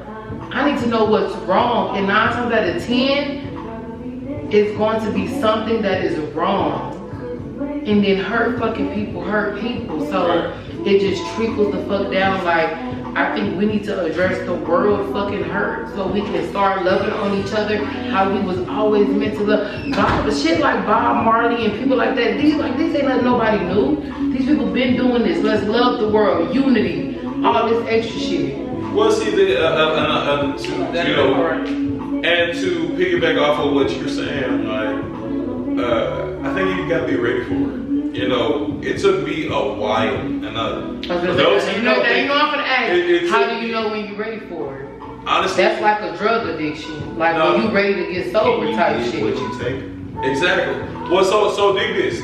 I need to know what's wrong, and 9 times out of 10, it's going to be something that is wrong. And then hurt people. So it just trickles the fuck down. Like, I think we need to address the world fucking hurt so we can start loving on each other how we was always meant to love. The shit like Bob Marley and people like that, these ain't nothing nobody knew. These people been doing this. Let's love the world, unity, all this extra shit. Well, see, and to piggyback off of what you're saying, like, I think you gotta be ready for it. You know, it took me a while, and I'm gonna ask, how do you know when you're ready for it? Honestly, that's like a drug addiction, like when you ready to get sober type shit. What you take? Exactly. Well, so dig this.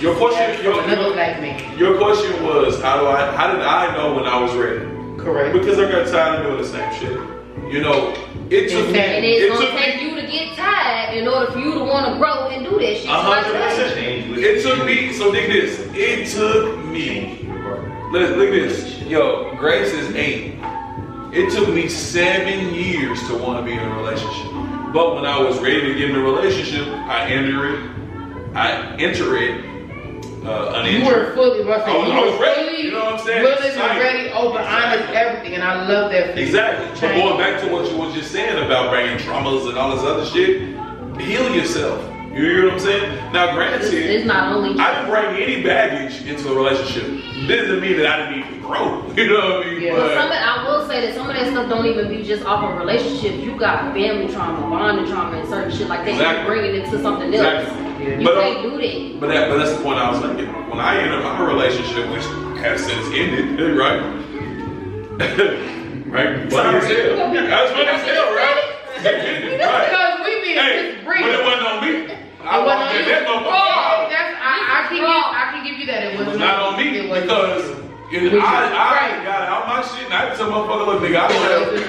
Your question, another black man. Your question was, how did I know when I was ready? Correct. Because I got tired of doing the same shit. You know, it took me. And it's gonna take you to get tired in order for you to want to grow and do that shit. 100%. It took me. So dig this. It took me. Look at this. Yo, Grace is 8. It took me 7 years to want to be in a relationship. But when I was ready to get in a relationship, I enter it. You were fully, I was ready. You know what I'm saying? Willing and ready, open, honest, everything, and I love that. Exactly. But going back to what you were just saying about bringing traumas and all this other shit, heal yourself. You hear what I'm saying? Now, granted, it's not only I didn't bring any baggage into a relationship. This doesn't mean that I didn't need to grow. You know what I mean? Yeah. But I will say say that some of that stuff don't even be just off of relationships. You got family trauma, bonding trauma, and certain shit like that. Exactly. You bringing it to something else. Exactly. You can't do that. But that's the point I was making. When I ended my relationship, which has since ended, right? Right? Funny as hell. That's funny as hell, right? Right. Because we being But it wasn't on me. I walked in that motherfucker. I can give you that. It It was wasn't not on me because I got out my shit and I had to tell motherfucker, look, nigga,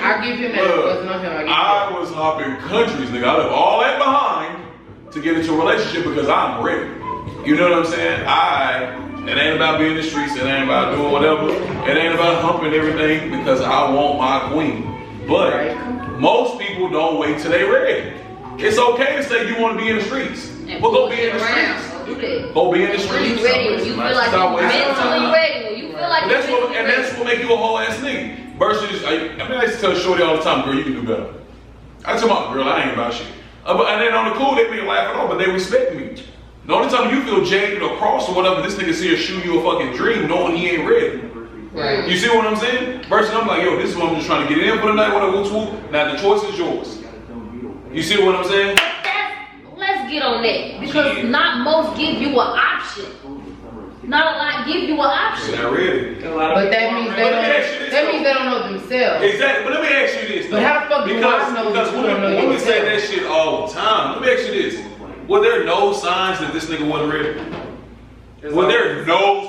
I give him that. It wasn't on him. I was hopping countries, nigga. I left all that behind to get into a relationship because I'm ready. You know what I'm saying? It ain't about being in the streets. It ain't about doing whatever. It ain't about humping everything because I want my queen. But most people don't wait till they ready. It's okay to say you want to be in the streets. Well, go be in the streets. Go be in the streets. You ready when you feel like you're mentally ready. When you feel like you're mentally ready. That's what make you a whole ass nigga. Versus, I used to tell Shorty all the time, girl, you can do better. I tell my girl, I ain't about shit. And then on the cool, they be laughing off, but they respect me. The only time you feel jaded or cross or whatever, this nigga see her shoot you a fucking dream knowing he ain't ready. Right. You see what I'm saying? Versus I'm like, yo, this is what I'm just trying to get in for the night, whatever, whoop. Now the choice is yours. You see what I'm saying? Let's get on that. Because not most give you an option. Not a lot give you an option. Not really. But that means they don't know themselves. Exactly. But let me ask you this. But how the fuck do I know because you don't know women yourself? say that shit all the time. Let me ask you this. Were there no signs that this nigga wasn't ready? Were there no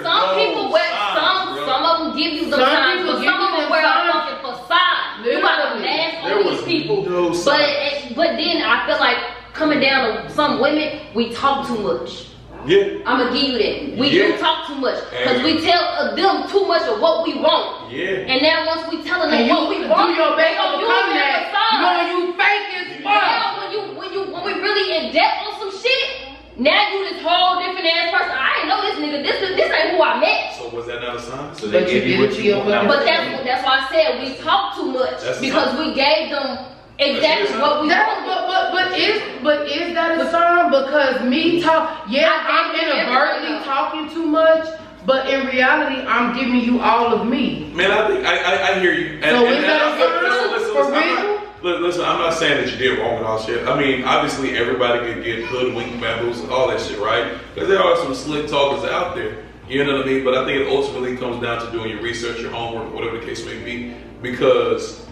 Some people wear signs, some of them give you the signs, but some of them wear a fucking facade. You gotta mask on these people. No signs. But then I feel like coming down to some women, we talk too much. Yeah. I'ma give you that. We do talk too much. Because we tell them too much of what we want. Yeah. And now once we telling them what we want, do your best to you become that. You fake as fuck. now when we really in depth on some shit, now you this whole different ass person. I ain't know this nigga. This ain't who I met. So was that not a sign? So But you give it to your fucking. But that's why I said we talk too much. Because we gave them exactly what we want. But is that a sign? Because me talk, I'm inadvertently talking too much, but in reality, I'm giving you all of me. Man, I think I hear you. So is that a sign? For real? Listen, I'm not saying that you did wrong and all shit. I mean, obviously everybody could get hoodwinked, bamboozled, all that shit, right? Because there are some slick talkers out there. You know what I mean? But I think it ultimately comes down to doing your research, your homework, whatever the case may be. Because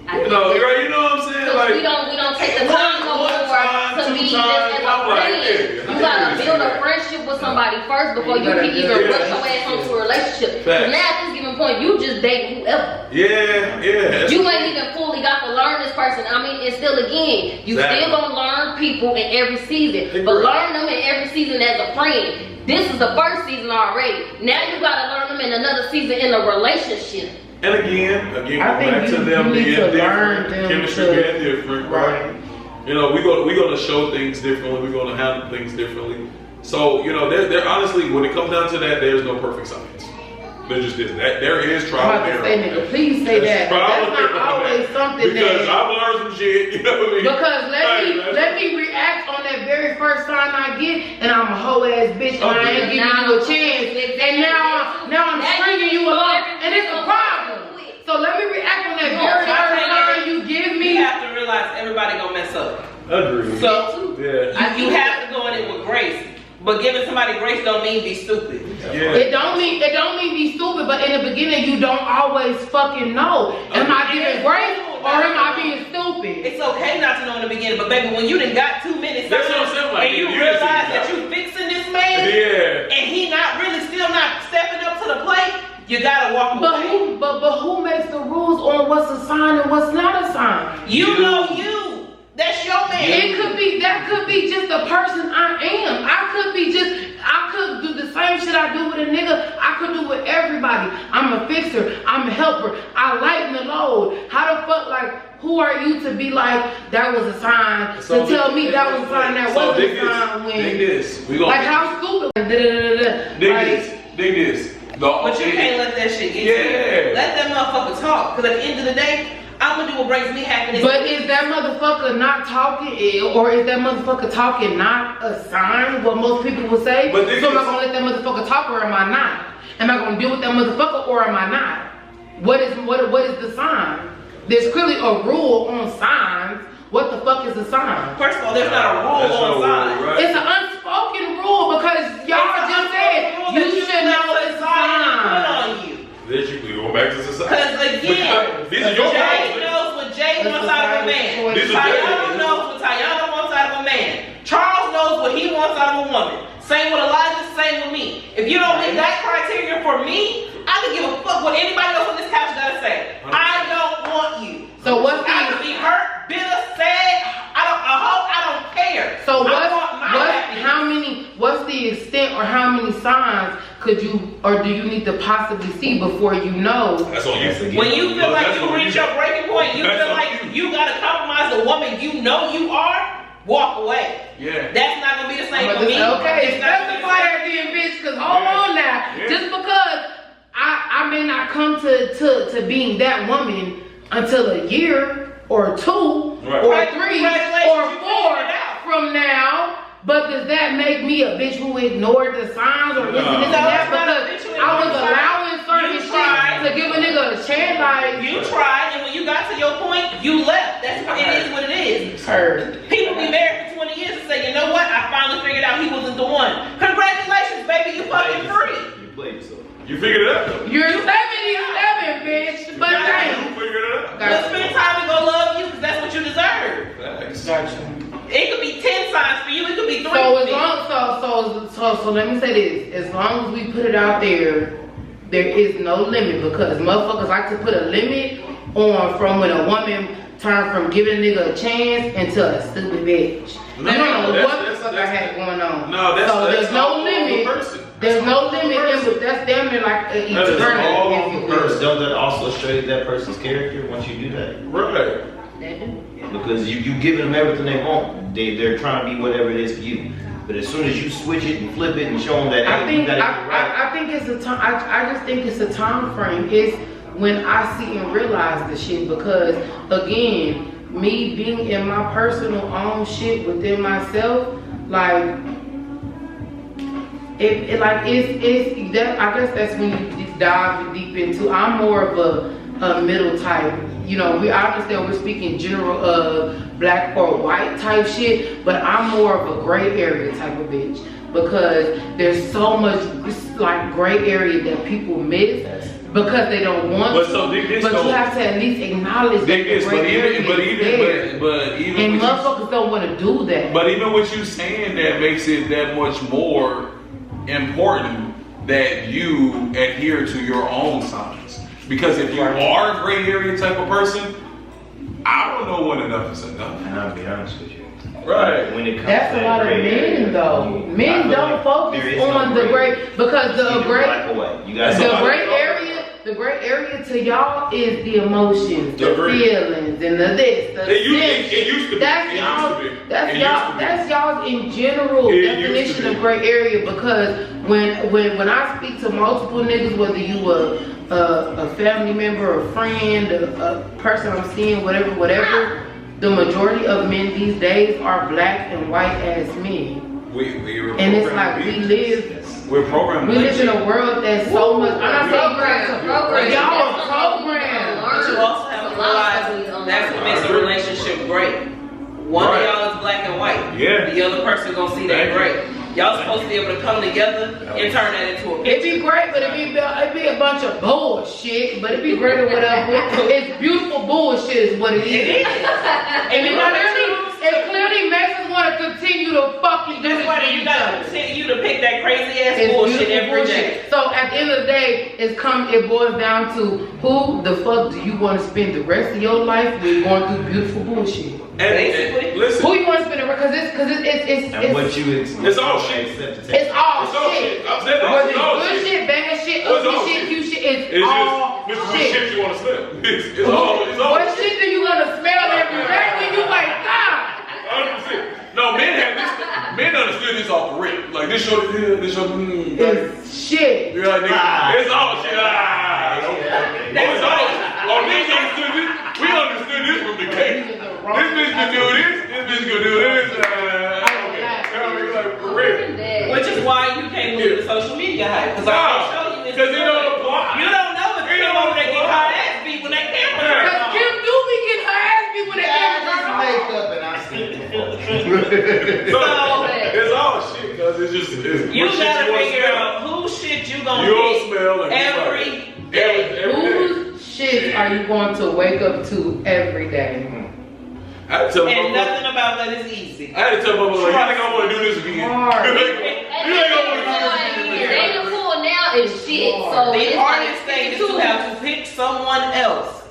you know what I'm saying? Like we don't take the time no more to be just as a friend. You gotta build a friendship with somebody first before you can even rush your ass onto a relationship. Because now at this given point, you just date whoever. Yeah. You ain't even fully got to learn this person. I mean, and still again, you still gonna learn people in every season, but learn them in every season as a friend. This is the first season already. Now you gotta learn them in another season in a relationship. And again, I go think back to them being different, them chemistry being different, right? You know, we're gonna show things differently. We're gonna handle things differently. So you know, there honestly, when it comes down to that, there's no perfect science. There just isn't. There is trial and error. Nigga, please say that. That's not always something because I've learned some shit. You know what I mean? Because let me react on that very first sign I get, and I'm a hoe ass bitch, and I ain't giving you a chance. And now I'm stringing you along, and it's a problem. So let me react on that very first sign you give me. You have to realize everybody gonna mess up. Agreed. So you have to go in it with grace. But giving somebody grace don't mean be stupid. Yeah. It don't mean be stupid, but in the beginning you don't always fucking know. Am I giving grace or am I being stupid? It's okay not to know in the beginning, but baby, when you done got 2 minutes That's what I'm saying, like, and you realize that you fixing this man and he not really still not stepping up to the plate, you gotta walk away. But who makes the rules on what's a sign and what's not a sign? You know you. That's your man. That could be just the person I am. I could do the same shit I do with a nigga. I could do with everybody. I'm a fixer. I'm a helper. I lighten the load. How the fuck, like, who are you to be like, that was a sign, to tell me that was a sign, that wasn't a sign when. Dig this. Like, how stupid. Dig this. But you can't let that shit get you. Let that motherfucker talk. Because at the end of the day, I'm gonna do what brings me happiness. But is that motherfucker not talking, or is that motherfucker talking not a sign? What most people will say. So am I gonna let that motherfucker talk, or am I not? Am I gonna deal with that motherfucker, or am I not? what is the sign? There's clearly a rule on signs. What the fuck is a sign? First of all, there's not a rule on signs. Right? It's an unspoken rule because y'all just said you should know it's a sign. Literally, go back to society. Because again, these are your Jay knows what Jay wants out of a man. Tayana knows what Tayana wants out of a man. Charles knows what he wants out of a woman. Same with Elijah, same with me. If you don't meet that criteria for me, I don't give a fuck what anybody else on this couch gotta say. I don't want you. So what's I could be hurt, bitter, sad. I don't care. So what's the extent or how many signs could you or do you need to possibly see before you know? That's on you. When you feel like you reach your breaking point, you feel like you gotta compromise the woman you know you are, walk away. Yeah. That's not gonna be the same for me. Okay, specify that then, bitch, because hold on now. Yeah. Just because I may not come to being that woman until a year or 2 or 3 or 4 from now, but does that make me a bitch who ignored the signs or this and that? Because I was allowing certain shit to give a nigga a chance. Like you tried, and when you got to your point, you left. That's what it is. What it is. People be married for 20 years and say, you know what? I finally figured out he wasn't the one. Congratulations, baby, you fucking free. You played yourself. You figured it out. You're 77, bitch. But you figured it out. Let's spend time and go love you because that's what you deserve. Thanks. Gotcha. It could be 10 signs for you. It could be 3. So let me say this: as long as we put it out there, there is no limit because motherfuckers like to put a limit on from when a woman turn from giving a nigga a chance into a stupid bitch. No, I don't know what the that's, fuck I had going on. No, that's so there's no limit. There's no limit, but that's damn near like an eternity. Don't that also show that person's character once you do that? Right. Because you giving them everything they want. They're trying to be whatever it is for you. But as soon as you switch it and flip it and show them that, I think it's a time. I just think it's a time frame. It's when I see and realize the shit because again, me being in my personal own shit within myself, like. It's that I guess that's when you dive deep into. I'm more of a middle type. You know, I understand we're speaking general black or white type shit, but I'm more of a gray area type of bitch because there's so much like gray area that people miss because they don't want to. But you have to at least acknowledge that the gray area is there. And motherfuckers don't want to do that. But even with you saying that makes it that much more important that you adhere to your own signs. Because if you are a gray area type of person, I don't know when enough is enough. And I'll be honest with you. Right. When it comes that's to a lot of men though. Men don't focus on the gray because the gray area to y'all is the emotions, the feelings, and the this, the it used to be. That's y'all's in general definition of gray area because when I speak to multiple niggas, whether you a family member, a friend, a person I'm seeing, whatever, the majority of men these days are black and white ass men. And it's like we're programmed. We live in a world that's so much. I'm not saying programmed. Y'all are programmed. But you also have to realize that's what makes a relationship great. One of y'all is black and white. Yeah. The other person gonna see that gray. Y'all supposed to be able to come together and turn that into a picture. It'd be great, but it'd be a bunch of bullshit. But it'd be great or whatever. It's beautiful bullshit is what it is. And it clearly makes us want to continue to fucking do this. That's why you gotta continue to pick that crazy ass bullshit every day. So at the end of the day, it boils down to who the fuck do you want to spend the rest of your life with going through beautiful bullshit. And listen, who you want to spend it with? Because it's all shit. It's all shit. I'm saying it's all good shit, bad shit, ugly shit, cute shit. It's all shit. What shit you want to smell? It's all. What shit do you want to smell every day when you wake up? 100%. No, men understood this off the rip. Like this show, it's shit. Yeah, nigga, it's all shit. It's all. Oh, niggas understood this. We understood this from the cake. This bitch can do this. This bitch can do this. Like for real. Which is why you can't believe the social media hype. Because I can show you this. Because it don't apply. You don't know if people over there get high it's all shit, cause it's just You what gotta shit you figure smell. out whose shit you gonna You don't pick smell like every day. Whose shit are you going to wake up to every day? I had to tell And my nothing about that is easy. I had to tell my mother, like, you think I want to do this again? Hard. You think I want to do this again? Dating pool now is shit. So The it's hardest like thing is to have to pick someone else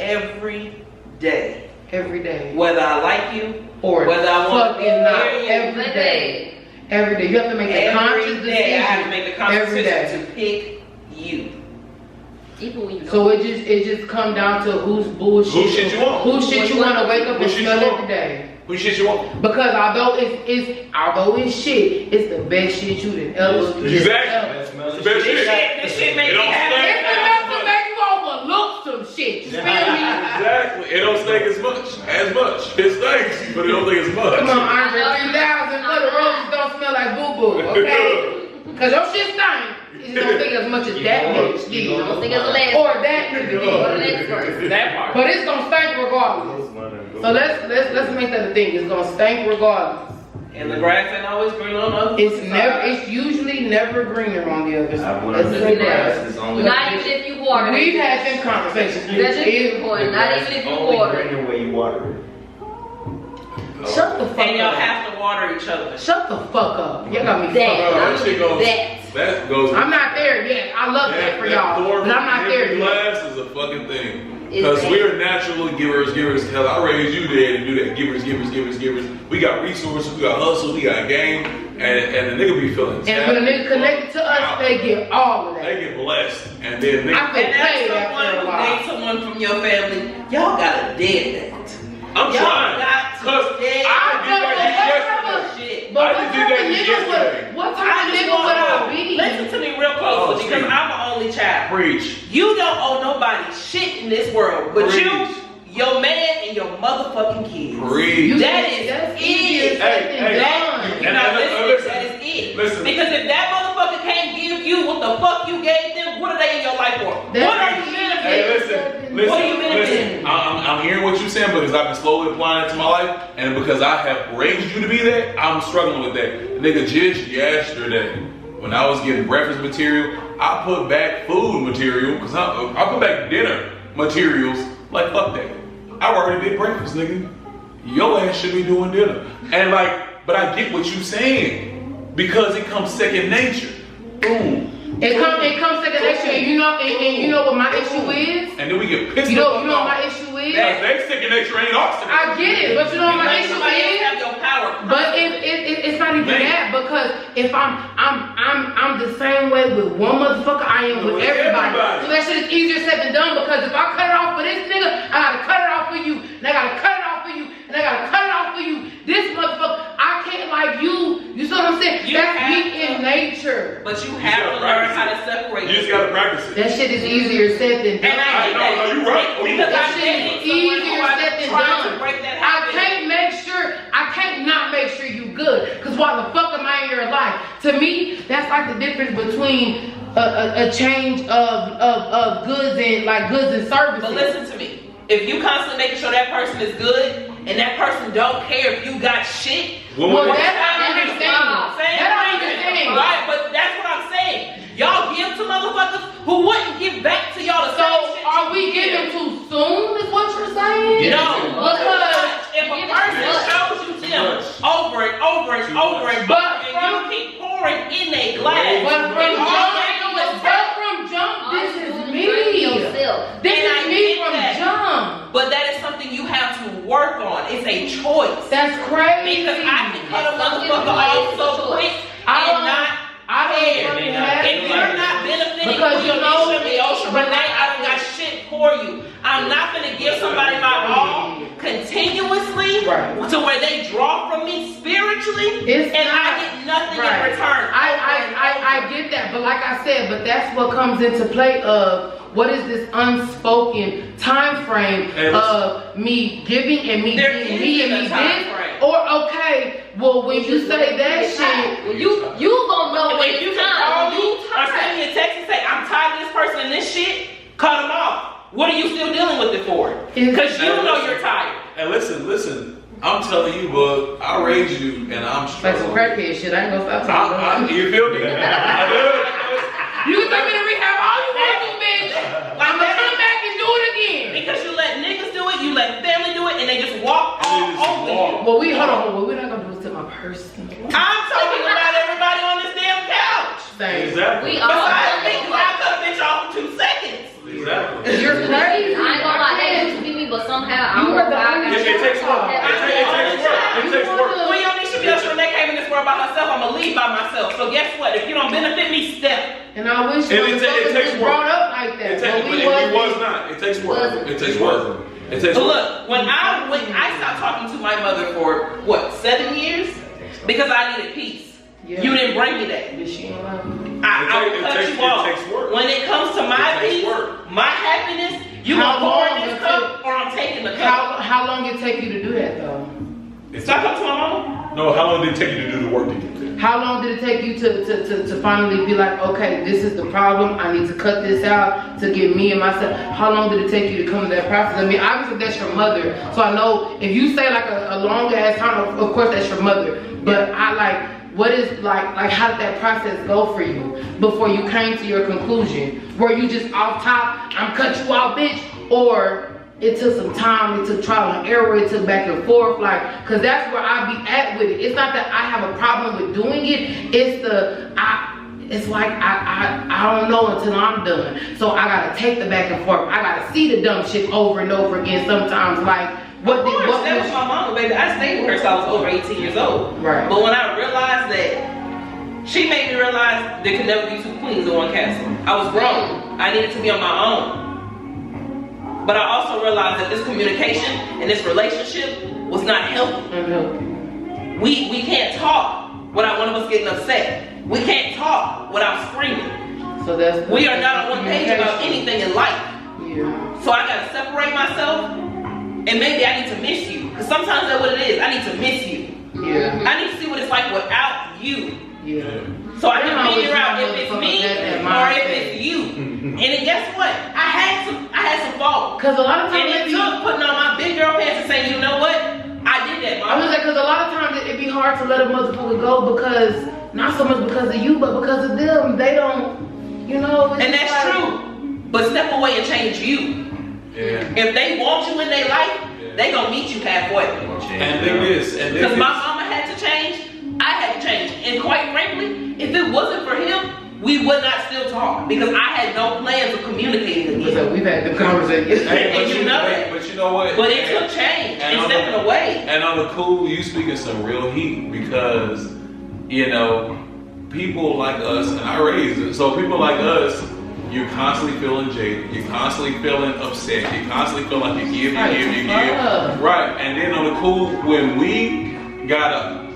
every day. Every day. Whether I like you Or whether I want to be fucking not. near you. Every day. Every day. You have to make a conscious Every decision. day I have to make a conscious every day. decision to pick you. even when you So it just come down to whose bullshit. Whose shit you want? Whose shit you want to wake up and Whose shit smell you want? every day. Who shit you want? Because although it's shit, it's the best shit you done ever. Exactly. It's the best shit. This shit makes It me don't happy. stink. It's enough to make you overlook some shit. You feel me? Exactly. It don't stink as much. It stinks, but it don't stink as much. Come on, Andre 3000 for the roses don't smell like boo boo, okay? Because your shit stink. You don't think as much as that bitch did. I don't think it's the last Or that nigga or the did. next person. That part. But it's gonna stink regardless. So let's make that a thing. It's gonna stink regardless. And the grass ain't always green on the other side. It's usually never greener on the other I side. want to Let's say say grass that. is only. Not even if you water it. We've had them conversations. That's just the point. Not even if you water it. Only where you water it. Shut the fuck And y'all up. have to water each other. Shut the fuck up. You got me That. fucked up. That shit goes. That. That goes. I'm not there yet. I love that for y'all, but I'm not there yet. Glass is a fucking thing. It's Because bad. we're naturally givers. Hell, I raised you there to do that. Givers. We got resources, we got hustle, we got game, and the nigga be feeling. And when a nigga connected to us, they get all of They that. get blessed, and then they. I feel And that's paid someone after a who while. dates someone from your family. Y'all gotta dead that. I'm Y'all trying. got Cause to dead I did that yesterday. shit. But I what just did type that of nigga yesterday. would? What type I of just nigga want would I to be? listen to me real closely Oh, because speak. I'm an only child. Preach. You don't owe nobody shit in this world, but Preach. you, your man, and your motherfucking kids. Preach. That is That's it. easier said than Hey, done. You're not listening. That is it. Listen. Because if that motherfucker can't give you what the fuck you gave them, what are they in your life for? That's What are you easier benefiting? Hey, listen. What do you mean? I'm hearing what you're saying because I've been slowly applying it to my life, and because I have raised you to be that, I'm struggling with that. Nigga, just yesterday, when I was getting breakfast material, I put back food material because I put back dinner materials. Like fuck that. I already did breakfast, nigga. Your ass should be doing dinner. And like, but I get what you're saying because it comes second nature. Boom. It comes second nature, and you know what my issue is? And then we get pissed You know off. what my issue is? Because they second nature ain't our second I get it, but you know what my Let issue somebody else is? have your power. But it's not even Man. that, because if I'm the same way with one motherfucker I am with With everybody. everybody. So that shit is easier said than done, because if I cut it off for this nigga, I gotta cut it off for you, and I gotta cut it off for you, and I gotta cut it off for you. This motherfucker, I can't like you. You see what I'm saying? You That's have weak to. in nature. But you gotta have to learn practice how it. to separate. You just gotta practice it. That shit is easier said than done. And I get that. No, you right. Oh, you Because That I shit dated is someone who easier I said than tried to done. break that I habit. can't not make sure you good. Cause why the fuck am I in your life? To me, that's like the difference between a change of goods and services. But listen to me. If you constantly making sure that person is good and that person don't care if you got shit, Well, Woman, that's I understand. That I understand. Right, but that's what I'm saying. Y'all give to motherfuckers who wouldn't give back to y'all the So same shit. are you we give. giving too soon? Is what you're saying? No, Because if a person shows you them over and over and over and But over, and you keep pouring in a glass, But from and all they do is take. jump, this is Drain me. yourself. This And I is me get from that. jump. But that is something you have to work on. It's a choice. That's crazy. Because I can cut a motherfucker off so quick and not I don't care. fucking have If you're not benefiting Because you know- Ocean Renee, I don't got shit for you. I'm not gonna give somebody my all continuously Right. to where they draw from me spiritually It's and not- I get nothing Right. in return. I get that, but like I said, but that's what comes into play of what is this unspoken time frame And of me giving and me There giving me and isn't me a time this, frame. or okay, well when you say that shit, Well, you gonna know when If you it's can call time. me or send me a text and say, I'm tired of this person and this shit, cut them off. What are you still dealing with it for? Because you know you're tired. And listen, I'm telling you, bud, I raised you and I'm Like some struggling. crackhead shit. I ain't gonna stop talking. You feel me? I do. You can take me to rehab all you want to, bitch. I'm gonna come back and do it again. Because you let niggas do it, you let family do it, and they just walk all over you. Well, hold on. What we're not gonna do is to my personal life. I'm talking about everybody on this damn couch. Same. Exactly. We all Besides me, 'cause I cut a bitch off in 2 seconds. Exactly. You're crazy. I ain't gonna lie, they used to be me, but somehow I don't know why I got It takes work. It takes work. When Yonisha Bielsa Renee came in this world by herself, I'm gonna leave by myself. So guess what? If you don't benefit me, step. And I wish And you it takes work. brought up like that. We was not. It takes work. It takes work. It takes But work. look, when I stopped talking to my mother for what, 7 years? Because I needed peace. Yeah. You didn't bring me that. But she don't love you. I will cut you off. It takes work. When it comes to my It takes peace, work. my happiness, you How gonna pour long in this it cup or I'm taking the cup. How long it take you to do that though? So I come to my mom. No, how long did it take you to do the work to get there? How long did it take you to finally be like, okay, this is the problem. I need to cut this out to get me and myself. How long did it take you to come to that process? I mean, obviously that's your mother. So I know if you say like a long ass time, of course that's your mother. But I like, what is like how did that process go for you before you came to your conclusion? Were you just off top, I'm cut you off, bitch? Or it took some time, it took trial and error, it took back and forth, like, cause that's where I be at with it. It's not that I have a problem with doing it, it's like I don't know until I'm done. So I gotta take the back and forth. I gotta see the dumb shit over and over again sometimes, like, That was my mama, baby. I stayed with her since I was over 18 years old. Right. But when I realized that, she made me realize there could never be two queens in one castle. I was grown. I needed to be on my own. But I also realized that this communication and this relationship was not healthy. We can't talk without one of us getting upset. We can't talk without screaming. So we are not on one page about anything in life. Yeah. So I gotta separate myself, and maybe I need to miss you. Because sometimes that's what it is. I need to miss you. Yeah. I need to see what it's like without you. Yeah. So I can figure out if it's me or if it's you. And guess what? I had some fault. Cause a lot of times And it took putting on my big girl pants and saying, you know what? I did that, I mama. was like, cause a lot of times it'd be hard to let a motherfucker go because not so much because of you, but because of them. They don't, you know. And that's like, true. But step away and change you. Yeah. If they want you in their life, they gonna meet you halfway. And then this, Because my mama had to change, I had to change. And quite frankly, if it wasn't for him, we would not still talk because I had no plans of communicating again. So we've had the conversation. And you know that. But you know what? But it took change and stepping away. And on the cool, you speaking some real heat because, you know, people like us, and I raised it, so people like us, you're constantly feeling jaded, you're constantly feeling upset, you constantly feel like you give. Right, and then on the cool, when we got up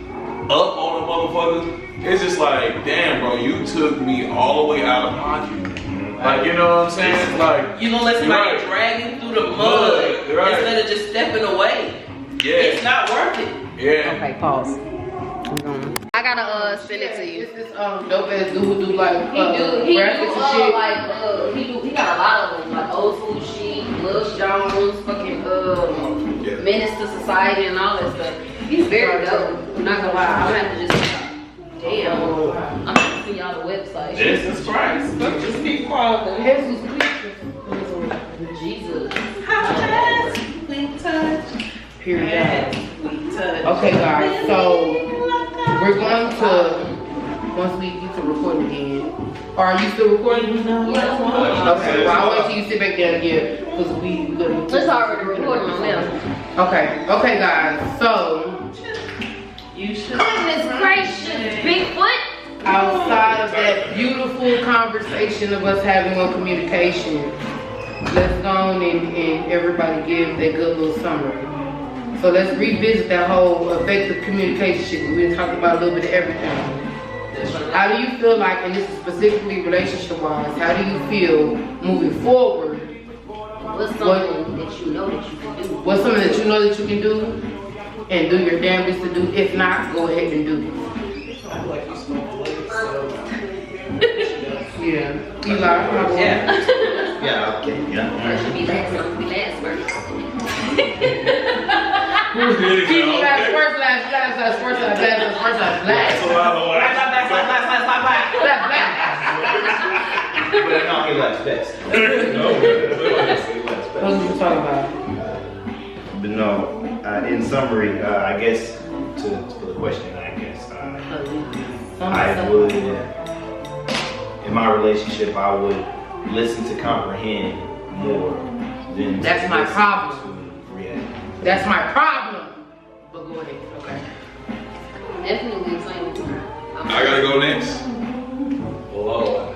on a motherfucker, it's just like, damn, bro, you took me all the way out of pocket. Like, you know what I'm saying? Like, you gonna let somebody drag you through the mud instead of just stepping away. Yeah. It's not worth it. Yeah. Okay, pause. I gotta send it to you. It's this dope ass dude who do like He graphics and shit. like he got a lot of them, like Old School Chic, Lil Jones, fucking Menace to Society and all that stuff. He's very dope. I'm not gonna lie, I'm gonna have to just damn. I'm gonna send y'all the website. Jesus Christ. Let's just keep following. Jesus. How we touch. Period. We touch. Okay, guys. So we're going to once we get to recording again. Are you still recording? Yeah. Okay. Well, I'll wait till you sit back down again because we gonna. It's already recording on them. Okay. Okay, guys. So You should. Goodness gracious, Bigfoot. outside of that beautiful conversation of us having on communication, let's go on and everybody give their good little summary. So let's revisit that whole effective communication shit. We talked about a little bit of everything. How do you feel like, and this is specifically relationship-wise, how do you feel moving forward? What's something that you know that you can do? What's something that you know that you can do and do your damnedest to do? If not, go ahead and do it. Yeah. Eli, my boy. Yeah. Yeah, okay, yeah. First should be last, be last first. People got squirt flash, squirt flash, squirt flash. That's a lot of wax. But no, he likes best. What was you talking about? But no, in summary, I guess for the question, I guess I would, in my relationship, I would listen to comprehend more than. That's my problem. To react. That's my problem. But go ahead, okay. Definitely the same. I gotta go next. Lord.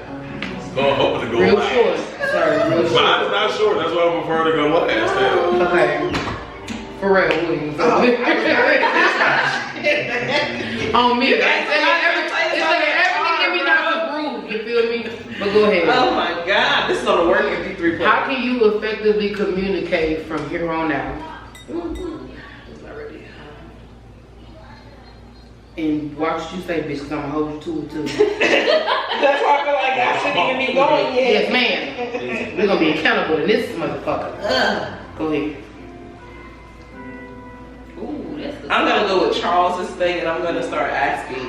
So I'm hoping to go Real last. short. Sorry, real But short. I'm not sure. That's why I prefer to go last. Okay. Pharrell Williams. On me. It's like everything in me not to groove. You feel me? But go ahead. Oh my God, this is on the work MP3 play. How can you effectively communicate from here on out? And watch what you say, bitch, because I'm going to hold you to it, too. That's why I feel like I shouldn't even be going yet. Yes, ma'am. We're going to be accountable to this motherfucker. Go ahead. Ooh, that's good. I'm gonna go with Charles's thing, and I'm gonna start asking,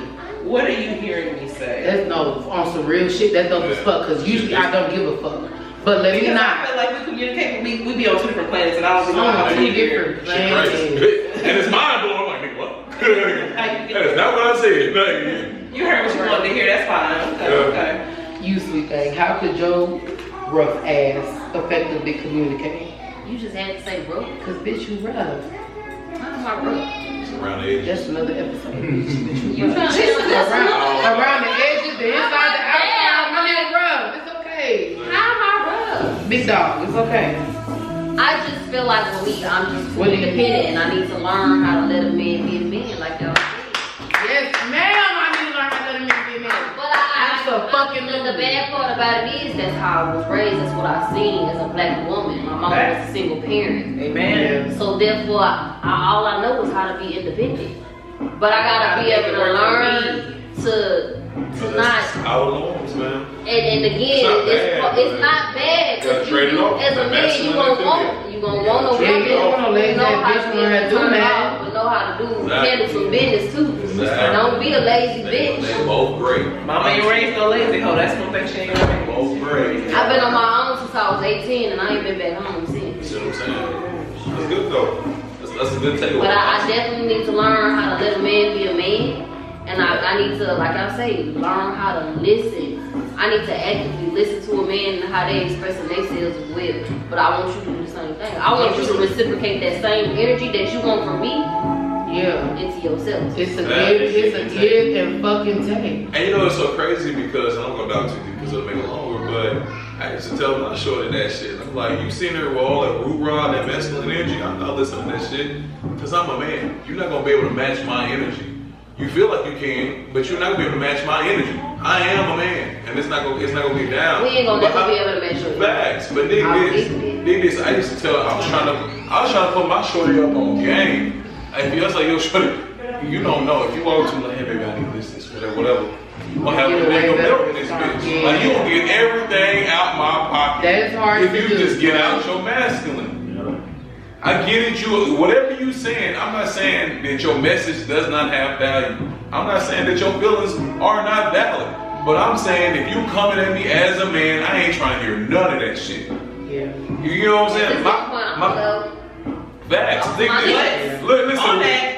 what are you hearing me say? That's no, on some real shit, that's dope as fuck, because usually I don't give a fuck. But let me Because I not. feel like we communicate, but we be on two different planets, and I don't know how to Two be different Shit crazy. planets. And it's mind blowing. I'm like, nigga, what? That is not what I said. Like, You heard what you wanted to hear, that's fine. Okay. You sweet thing, how could your rough ass effectively communicate? You just had to say, bro. Because bitch, you rough. How's my bro? it's around the edges. That's another episode. You trying to say Around the edges, the inside, the outside, my nigga rough. It's okay. How am I rough? Big dog, it's okay. I just feel like I'm just too What do you independent, and I need to learn how to let a man be a man, like y'all said. Yes, ma'am, I need to learn how to let a man be a man. But the Absolutely. bad part about it is that's how I was raised. That's what I seen as a black woman. My mom was a single parent, Amen. so therefore, all I know is how to be independent. But I gotta be able to learn to not. Our norms, man. And again, it's not bad. Gotta trade it off. As a man, you gonna want a Yeah, woman you don't wanna let who know that how bitch to learn how to do turn that. off and know how to handle some business too. Exactly. Don't be a lazy They bitch. both great. Mama ain't raised no lazy hoe. That's one thing she ain't raised. Both great. I've been on my own since I was 18 and I ain't been back home since. You see what I'm saying? That's good though. That's a good takeaway. But I definitely need to learn how to let a man be a man. And I need to, like I say, learn how to listen. I need to actively listen to a man and how they expressing themselves as well. But I want you to do the same thing. I want you to reciprocate that same energy that you want from me Yeah. into yourself. It's a give and fucking take. And you know it's so crazy because I don't go down too deep because it'll make it longer, but I used to tell my shorty that shit. I'm like, you seen her with all that root rod and masculine energy? I'm not listening to that shit because I'm a man. You're not gonna be able to match my energy. You feel like you can, but you're not gonna be able to match my energy. I am a man, and it's not gonna be down. We ain't gonna never be able to match your Facts, but dig this. I used to tell. I was trying to put my shorty up on game. If you like, yo, shorty, you don't know. If you walk to me like, hey, baby, I need this, whatever. I'm gonna have a nigga milk in this bitch. Like, you gonna get everything out my pocket. That is hard if to you do. just get out your masculine. I get it, whatever you saying, I'm not saying that your message does not have value. I'm not saying that your feelings are not valid. But I'm saying if you coming at me as a man, I ain't trying to hear none of that shit. Yeah. You know what I'm saying? My facts. Look, listen. On that,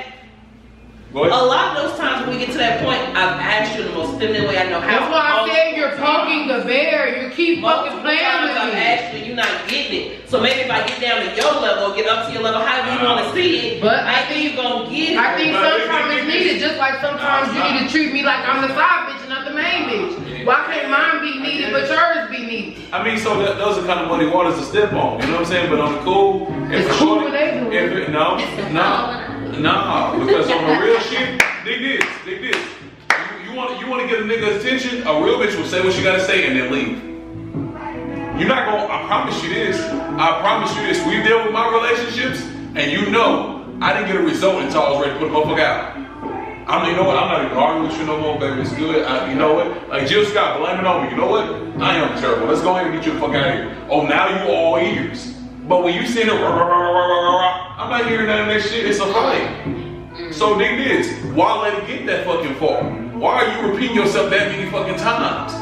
Go ahead. a lot of those times when we get to that point, I've asked you in the most feminine way I know how. That's why I said you're poking the bear. You keep fucking playing with I've me. asked you, you're not getting it. So maybe if I get down to your level, get up to your level, however you want to see it, But I think you're gonna get it. I think sometimes it's needed, just like sometimes you need to treat me like I'm the side bitch and not the main bitch. Why can't mine be needed but yours be needed? I mean, so those are kind of muddy waters to step on. You know what I'm saying? But on the cool, It's cool when they do it. No, because on the real shit, dig this. You want to get a nigga attention? A real bitch will say what she gotta say and then leave. You're not gonna. I promise you this. We deal with my relationships, and you know I didn't get a result until I was ready to put the motherfucker out. You know what? I'm not even arguing with you no more, baby. It's good. You know what? Like Jill Scott, blame it on me. You know what? I am terrible. Let's go ahead and get you the fuck out of here. Oh, now you all ears. But when you send it, I'm not hearing none of that shit. It's a fight. So dig this. Why let it get that fucking far? Why are you repeating yourself that many fucking times?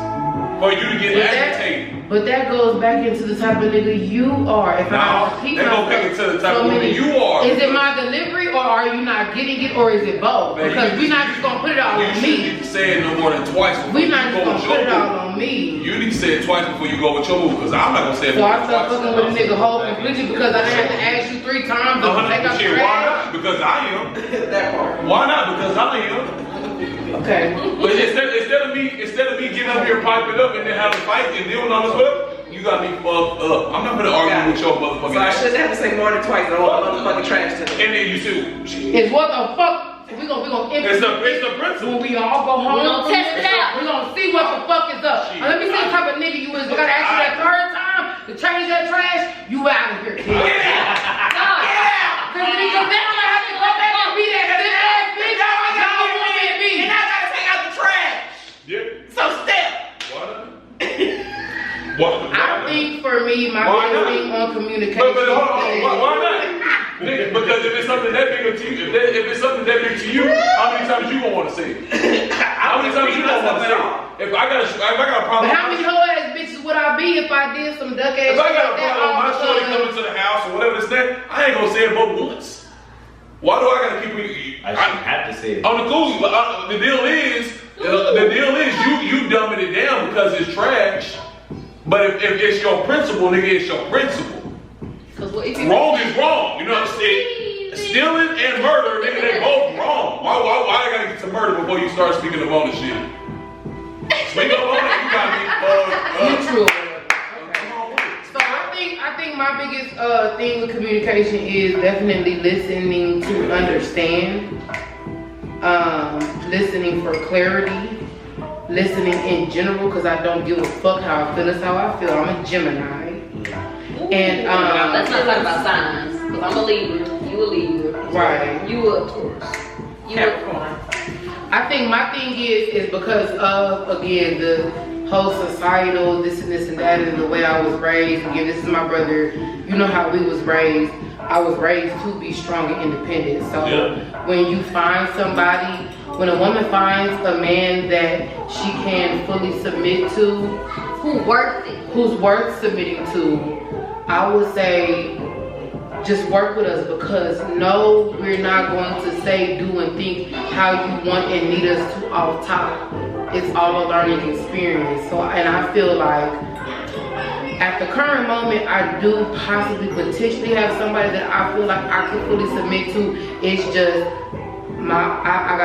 For you to get agitated. But that goes back into the type of nigga you are. If I repeat that goes back into the type of nigga you are. Is it my delivery or are you not getting it or is it both? Man, because we're not just gonna put it all on me. You need to say it no more than twice before we're not you just go gonna with put your it all move. on me. You need to say it twice before you go with your move, because I'm not gonna say it so more I than start twice. fucking with a nigga whole completely because I didn't have to ask you 3 times to take out the Why trash. not? Because I am. That part. Why not? Because I am. Okay. But instead of me getting up here piping up and then having a fight and dealing on this stuff, you got me fucked up. I'm not gonna argue with your motherfucking So I ass. shouldn't have to say more than twice and all the motherfucking trash to them. And then you too. It's what the fuck. We gonna It's the principle. when we all go home. We gonna test it out. We gonna see what the fuck is up. Now, let me see what type of nigga you is. We gotta ask you that 3rd time to change that trash. You out of here, kid. Yeah. Cause then I'm gonna have to go back and be that good ass bitch. Y'all want me to be. And I gotta take out the trash. Yeah. So step. Why not? Why I think for me, my Why biggest not? thing on communication. But hold on, why not? Nigga, because if it's something that big to you, if it's something that big to you, how many times you gonna want to say it? How many times you gonna want to say it? If I got a problem, But how many hoe ass bitches would I be if I did some duck ass if I shit got a like that problem, all my the shorty time? coming to the house or whatever it's that, I ain't gonna say it but once. Why do I gotta keep it? I shouldn't have to say it. On the cool, the deal is you dumbing it down because it's trash. But if it's your principle, nigga, it's your principle. Wrong is wrong. You know what I'm saying? Stealing and murder, nigga, they both wrong. Why I gotta get to murder before you start speaking of ownership? Speak of ownership, you gotta be Neutral. So I think my biggest thing with communication is definitely listening to understand, listening for clarity, listening in general because I don't give a fuck how I feel. That's how I feel. I'm a Gemini. And let's not talk about signs. Cause I'm a Libra, you a Libra. right. You a Taurus. You a Capricorn. I think my thing is because of again the whole societal this and that and the way I was raised. Again, this is my brother. You know how we was raised. I was raised to be strong and independent. So when you find somebody, when a woman finds a man that she can fully submit to, who's worth submitting to, I would say just work with us because no, we're not going to say, do, and think how you want and need us to off top. It's all a learning experience. So, and I feel like at the current moment, I do possibly potentially have somebody that I feel like I can fully submit to. It's just I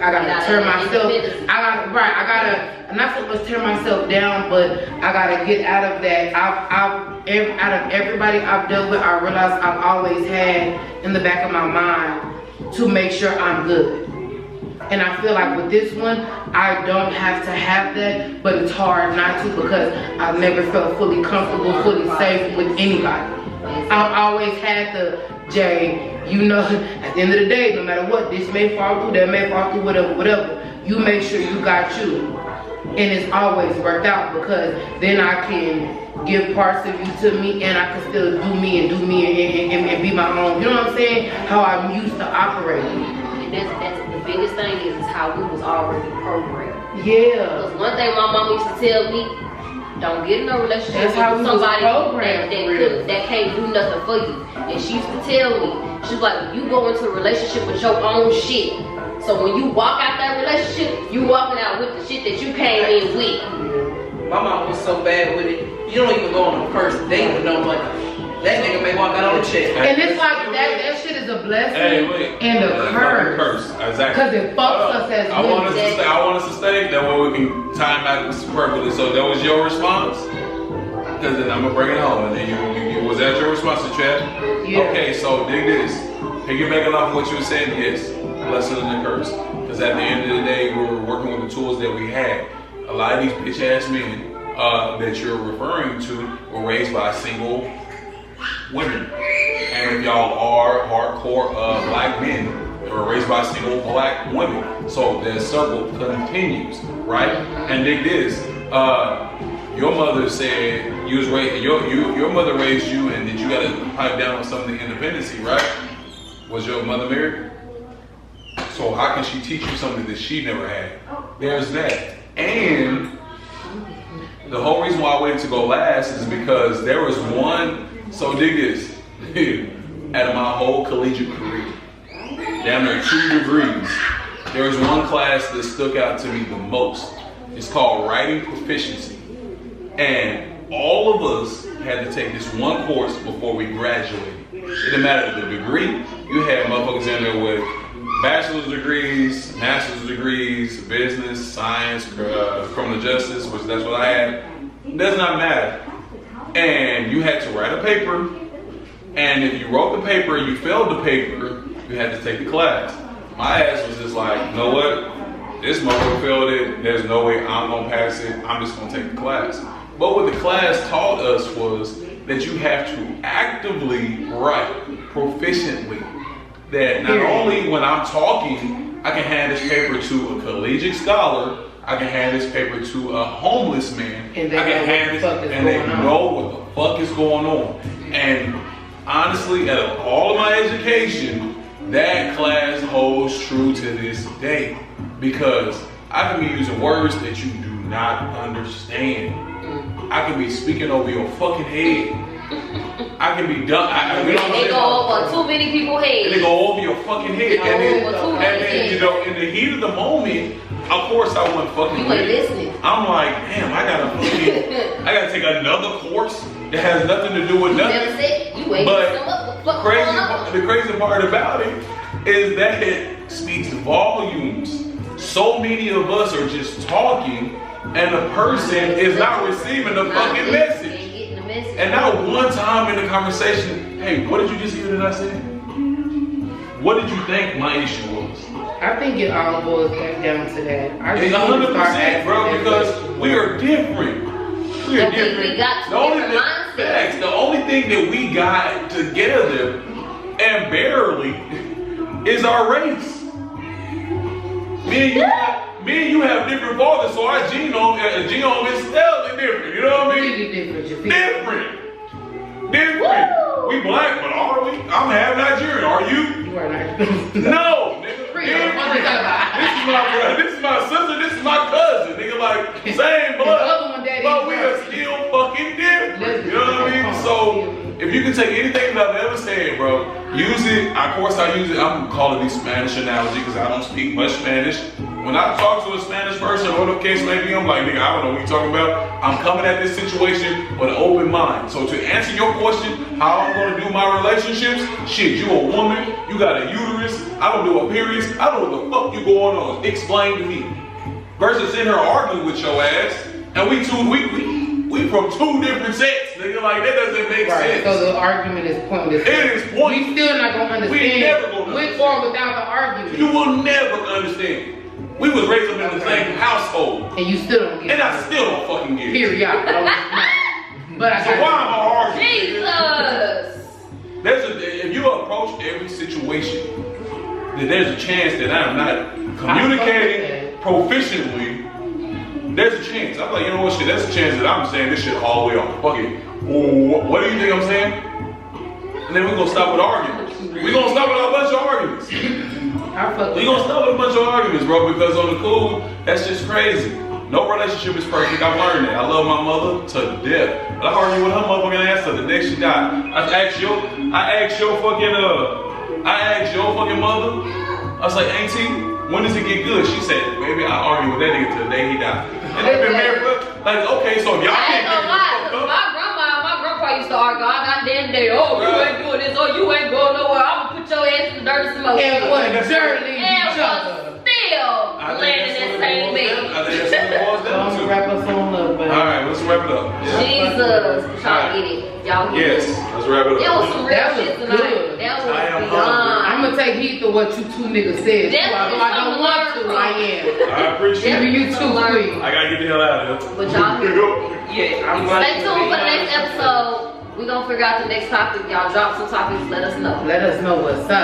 gotta turn myself. I gotta not so much tear myself down, but I gotta get out of that. Out of everybody I've dealt with, I realize I've always had in the back of my mind to make sure I'm good. And I feel like with this one, I don't have to have that, but it's hard not to because I've never felt fully comfortable, fully safe with anybody. I've always had the Jay, you know, at the end of the day, no matter what, this may fall through, that may fall through, whatever, you make sure you got you. And it's always worked out because then I can give parts of you to me and I can still do me and be my own, you know what I'm saying? How I'm used to operating. And that's the biggest thing is how we was already programmed. Yeah. Because one thing my mama used to tell me, don't get in a relationship That's how with we was somebody programmed, that can't do nothing for you. And she used to tell me, she was like, you go into a relationship with your own shit. So when you walk out that relationship, you walking out with the shit that you came in with. My mom was so bad with it. You don't even go on the first date with no money. That nigga may walk out on the check. And it's like that shit is a blessing and a curse. Exactly. Because it fucks us as I want us to stay. That way we can time out superfluously. So that was your response? Because then I'm going to bring it home. And then you was that your response to chat? Yeah. Okay, so dig this. Piggybacking off what you were saying, yes, blessing and a curse. Because at the end of the day, we were working with the tools that we had. A lot of these bitch ass men that you're referring to were raised by single women. And if y'all are hardcore black men, they were raised by single black women. So the circle continues, right? And dig this. your mother said you was raised, your mother raised you, and that you got to pipe down on some of the independency, right? Was your mother married? So how can she teach you something that she never had? There's that. And the whole reason why I waited to go last is because there was one, so dig this, out of my whole collegiate career, down there 2 degrees, there was one class that stuck out to me the most. It's called Writing Proficiency. And all of us had to take this one course before we graduated. It didn't matter the degree. You had motherfuckers in there with bachelor's degrees, master's degrees, business, science, criminal justice, which that's what I had. It does not matter. And you had to write a paper. And if you wrote the paper and you failed the paper, you had to take the class. My ass was just like, you know what? This motherfucker failed it. There's no way I'm gonna pass it. I'm just gonna take the class. But what the class taught us was that you have to actively write proficiently. That not only when I'm talking, I can hand this paper to a collegiate scholar, I can hand this paper to a homeless man, and they I can hand this, and they know what the fuck is going on. And honestly, out of all of my education, that class holds true to this day. Because I can be using words that you do not understand. I can be speaking over your fucking head. I can be done. They go over too many people's heads. They go over your fucking head. And then, you know, in the heat of the moment, of course I wasn't fucking you ain't listening. I'm like, damn, I gotta take another course that has nothing to do with nothing. Never said you ain't But the crazy part about it is that it speaks volumes. So many of us are just talking, and the person is not receiving the fucking message. And not one time in the conversation, hey, what did you just hear that I said? What did you think my issue was? I think it all boils back down to that. It's 100%, bro, because we are different. We are different. We got the only thing that we got together, and barely, is our race. Me and you have different fathers, so our genome is still different. You know what I mean? Really different. Different. We black, but are we? I'm half Nigerian. Are you? You are not. No, nigga. This is my sister. This is my cousin. Nigga, like same blood, but we are still fucking different. You know what I mean? So if you can take anything that I've ever said, bro, use it. Of course, I use it. I'm calling these Spanish analogy because I don't speak much Spanish. When I talk to a Spanish person, or whatever the case may be, I'm like, nigga, I don't know what you're talking about. I'm coming at this situation with an open mind. So to answer your question, how I'm gonna do my relationships, shit, you a woman, you got a uterus, I don't do a periods, I don't know what the fuck you going on. Explain to me. Versus in her arguing with your ass, and we from 2 different sets, nigga, like that doesn't make sense. So the argument is pointless. It is pointless. We still not gonna understand. We never gonna with or without the argument. You will never understand. We was raised up in the same household. And you still don't get it. And I still don't fucking get it. Period. But so why am I arguing? Jesus! If you approach every situation, then there's a chance that I'm not communicating proficiently. There's a chance. I'm like, you know what, shit, there's a chance that I'm saying this shit all the way off. Fuck it. What do you think I'm saying? And then we're gonna stop with arguments. We're gonna stop with a bunch of arguments. We're gonna stop with a bunch of arguments, bro, because on the cool, that's just crazy. No relationship is perfect. I've learned that. I love my mother to death. But I argue with her motherfucking ass till the day she died. I asked your fucking mother, I was like, Auntie, when does it get good? She said, baby, I argue with that nigga till the day he died. And they've been married for, like, okay, so if y'all can't get it, my grandpa used to argue all goddamn day. Oh, you ain't doing this. Oh, you ain't going nowhere. I'm gonna put your ass in the dirty smoke. And what dirty each other. Still landing in the same bed. I think that's what it was down to. Wrap us on up, man. All right, let's wrap it up. Yeah. Jesus, y'all get it. Y'all get it. Yes, let's wrap it up. There was some real shit tonight. Good. That was beyond. I'm gonna take heed to what you 2 niggas said. Although I don't want to, I am. I appreciate it. You too, please. I gotta get the hell out of here. But y'all Yeah, I'm glad. stay tuned for the next episode. We're gonna figure out the next topic. Y'all drop some topics, let us know. Let us know what's up.